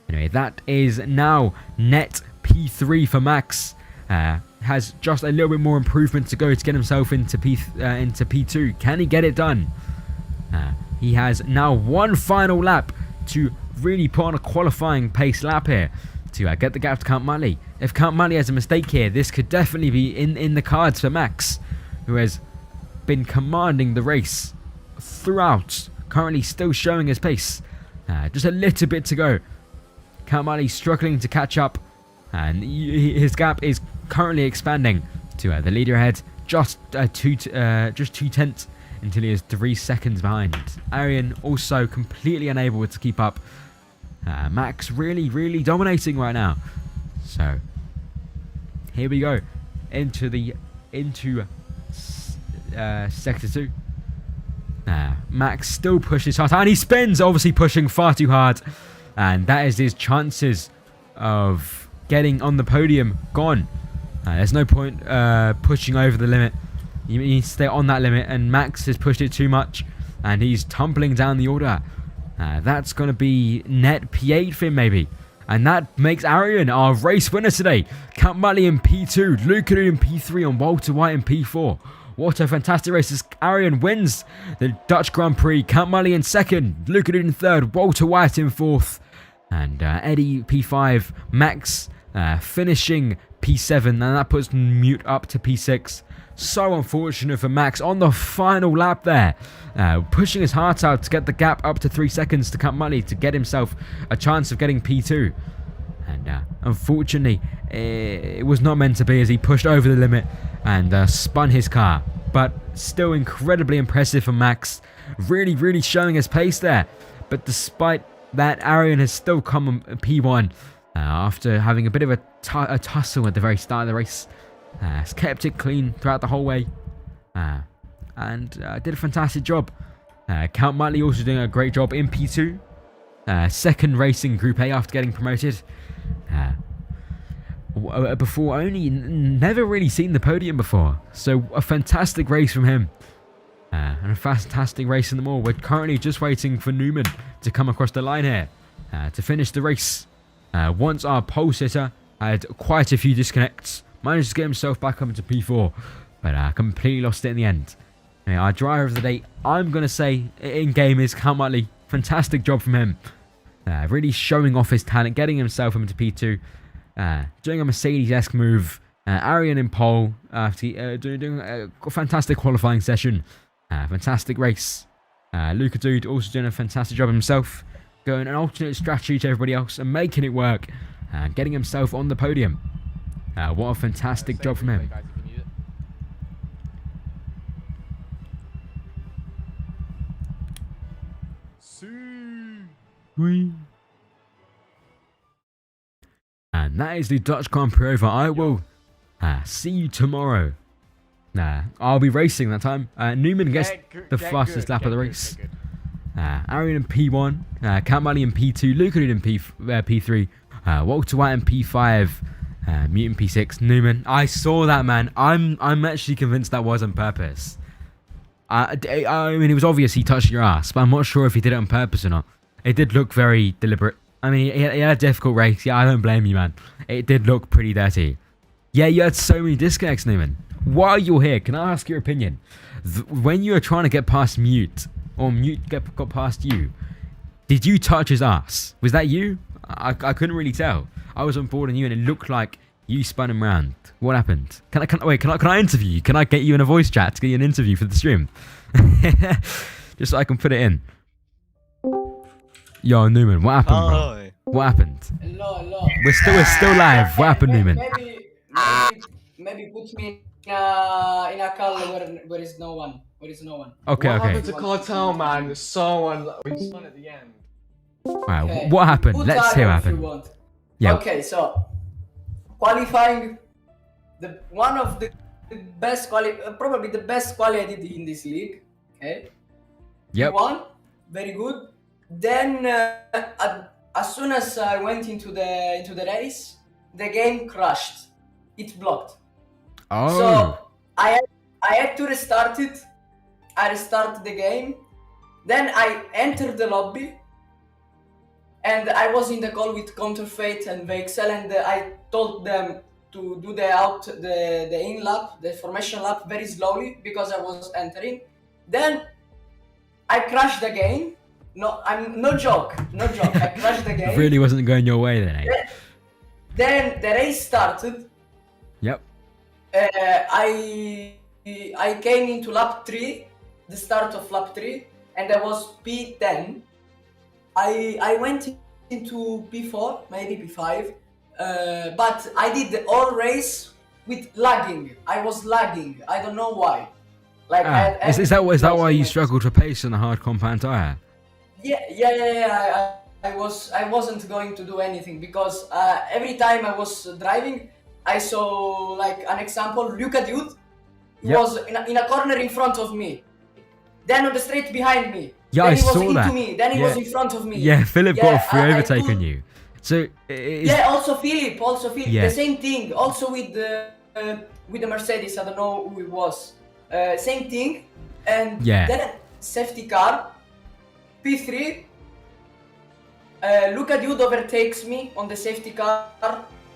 Anyway, that is now net P3 for Max. Has just a little bit more improvement to go to get himself into P2. Can he get it done? He has now one final lap to really put on a qualifying pace lap here to get the gap to Count Mully. If Count Mully has a mistake here, this could definitely be in the cards for Max, who has been commanding the race throughout, currently still showing his pace. Just a little bit to go. Count Mully struggling to catch up, and his gap is currently expanding to the leader ahead, just 2/10 until he is 3 seconds behind. Arian also completely unable to keep up. Max really dominating right now. So here we go into sector 2. Max still pushes hard and he spins, obviously pushing far too hard, and that is his chances of getting on the podium gone. There's no point pushing over the limit. You need to stay on that limit, and Max has pushed it too much and he's tumbling down the order. That's going to be net P8 for him maybe, and that makes Arian our race winner today. Count Mully in P2, Luca in P3 and Walter White in P4. What a fantastic race as Arian wins the Dutch Grand Prix. Count Mully in second, Luca in third, Walter White in fourth, and Eddie P5. Max finishing P7, and that puts Mute up to P6. So unfortunate for Max on the final lap there. Pushing his heart out to get the gap up to 3 seconds to Count Mully to get himself a chance of getting P2. And unfortunately, it was not meant to be as he pushed over the limit and spun his car. But still incredibly impressive for Max. Really showing his pace there. But despite that, Arian has still come on P1 after having a bit of a tussle at the very start of the race. Has kept it clean throughout the whole way. And did a fantastic job. Count Mully also doing a great job in P2. Second race in Group A after getting promoted. Before only never really seen the podium before, so a fantastic race from him, and a fantastic race in them all. We're currently just waiting for Newman to come across the line here to finish the race. Once our pole sitter had quite a few disconnects, managed to get himself back up into P4, but completely lost it in the end. Our driver of the day, I'm going to say in game, is Count Mully. Fantastic job from him. Really showing off his talent, getting himself into P2, doing a Mercedes-esque move. Arian in pole after doing a fantastic qualifying session. Fantastic race. Luca Dude also doing a fantastic job himself, going an alternate strategy to everybody else and making it work, getting himself on the podium. What a fantastic job from him. Whee. And that is the Dutch Grand Prix over. I will see you tomorrow. I'll be racing that time. Newman gets the fastest lap of the race. Arian in P1, Kamali in P2, Luca in P3, Walter White in P5, Mutant P6, Newman. I saw that, man. I'm actually convinced that was on purpose. I mean, it was obvious he touched your ass, but I'm not sure if he did it on purpose or not. It did look very deliberate. I mean, he had a difficult race. Yeah, I don't blame you, man. It did look pretty dirty. Yeah, you had so many disconnects, Newman. While you're here, can I ask your opinion? When you were trying to get past Mute, or Mute got past you, did you touch his ass? Was that you? I couldn't really tell. I was on board on you, and it looked like you spun him round. What happened? Can I interview you? Can I get you in a voice chat to get you an interview for the stream? Just so I can put it in. Yo, Newman, what happened, bro? What happened? Hello. We're still live. What happened, Newman? Maybe put me in a call where is no one. Okay. What happened to Cartel, man? Someone we spun at the end. Right, Okay. what happened? Put Let's hear what if you happened. want. Yeah. Okay, so qualifying, one of the best probably the best quali I did in this league. Okay. Yep. P1, very good. Then as soon as I went into the race, the game crashed. It blocked. Oh. So I had to restart it. I restarted the game. Then I entered the lobby. And I was in the call with Counterfeit and Vexel, and I told them to do the in lap, the formation lap very slowly because I was entering. Then I crashed the game. No joke. I crashed the game. Really wasn't going your way then, eh? Then the race started. Yep. I came into lap 3, the start of lap 3, and I was P10. I went into P4, maybe P5, but I did the whole race with lagging. I was lagging. I don't know why. Like, is that why you struggled to pace on a hard compound tire? Yeah. I wasn't going to do anything because every time I was driving, I saw, like, an example. Luca Dude was in a corner in front of me, then on the straight behind me. Yeah, then I he was saw into that. me. Then he was in front of me. Yeah, Philip got a free overtake on you. So also Philip. Yeah. The same thing. Also with the Mercedes. I don't know who it was. Same thing. And then safety car. P3. Luca Dude overtakes me on the safety car.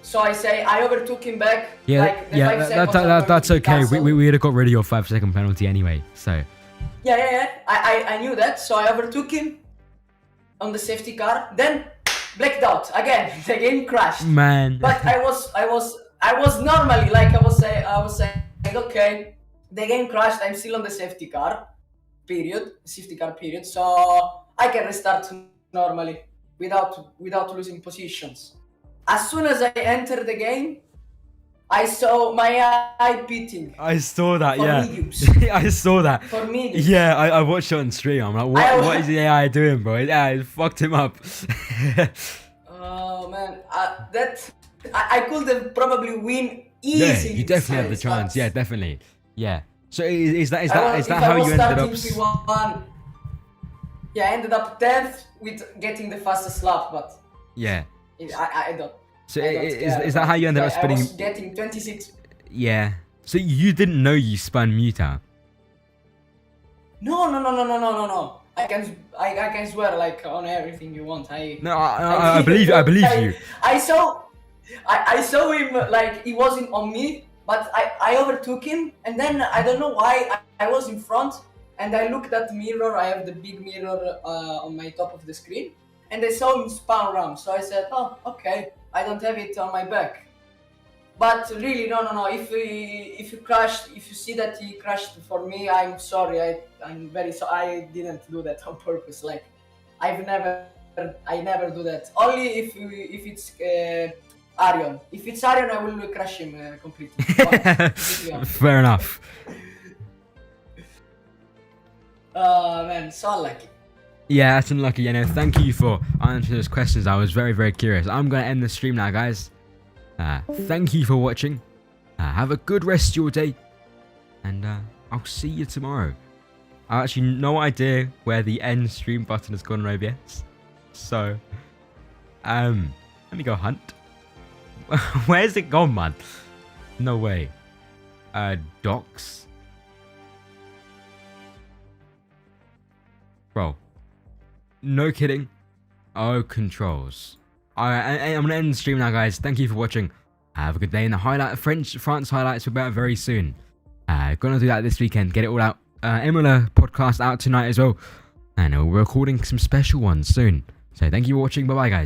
So I overtook him back. Yeah, like the 5 seconds that's okay. We would have got rid of your 5-second penalty anyway. So. Yeah. I knew that, so I overtook him on the safety car. Then blacked out again. The game crashed. Man. But I was normally, like I was saying, okay, the game crashed. I'm still on the safety car period. So I can restart normally without losing positions. As soon as I entered the game, I saw my eye beating. I saw that, mediums. I saw that. For mediums. Yeah, I watched it on stream. I'm like, what is the AI doing, bro? Yeah, it fucked him up. Oh man, I could have probably win easily. Yeah, you definitely had the chance. Yeah, definitely. Yeah. So is that how you ended up? P1, yeah, I ended up 10th with getting the fastest lap, but yeah, I don't. So is that how you ended up spinning? I was getting 26. Yeah. So you didn't know you spun Muta? No. I can swear, like, on everything you want. I believe you. I saw him, like, he wasn't on me, but I overtook him, and then I don't know why I was in front, and I looked at the mirror. I have the big mirror on my top of the screen, and I saw him spun around. So I said, oh, okay, I don't have it on my back. But really, no. If you see that he crashed for me, I'm sorry. I'm very sorry. I didn't do that on purpose. Like, I never do that. Only if it's Arion. If it's Arion, I will crash him completely. Fair enough. Man, so unlucky. Yeah, that's unlucky. You know, thank you for answering those questions. I was very, very curious. I'm going to end the stream now, guys. Thank you for watching. Have a good rest of your day. And I'll see you tomorrow. I actually no idea where the end stream button has gone on OBS. So, let me go hunt. Where's it gone, man? No way. Docs. Bro. No kidding. Oh, controls. I'm gonna end the stream now, guys. Thank you for watching. Have a good day. And the France highlights will be out very soon. Gonna do that this weekend. Get it all out. Imola podcast out tonight as well. And we're recording some special ones soon. So thank you for watching. Bye bye, guys.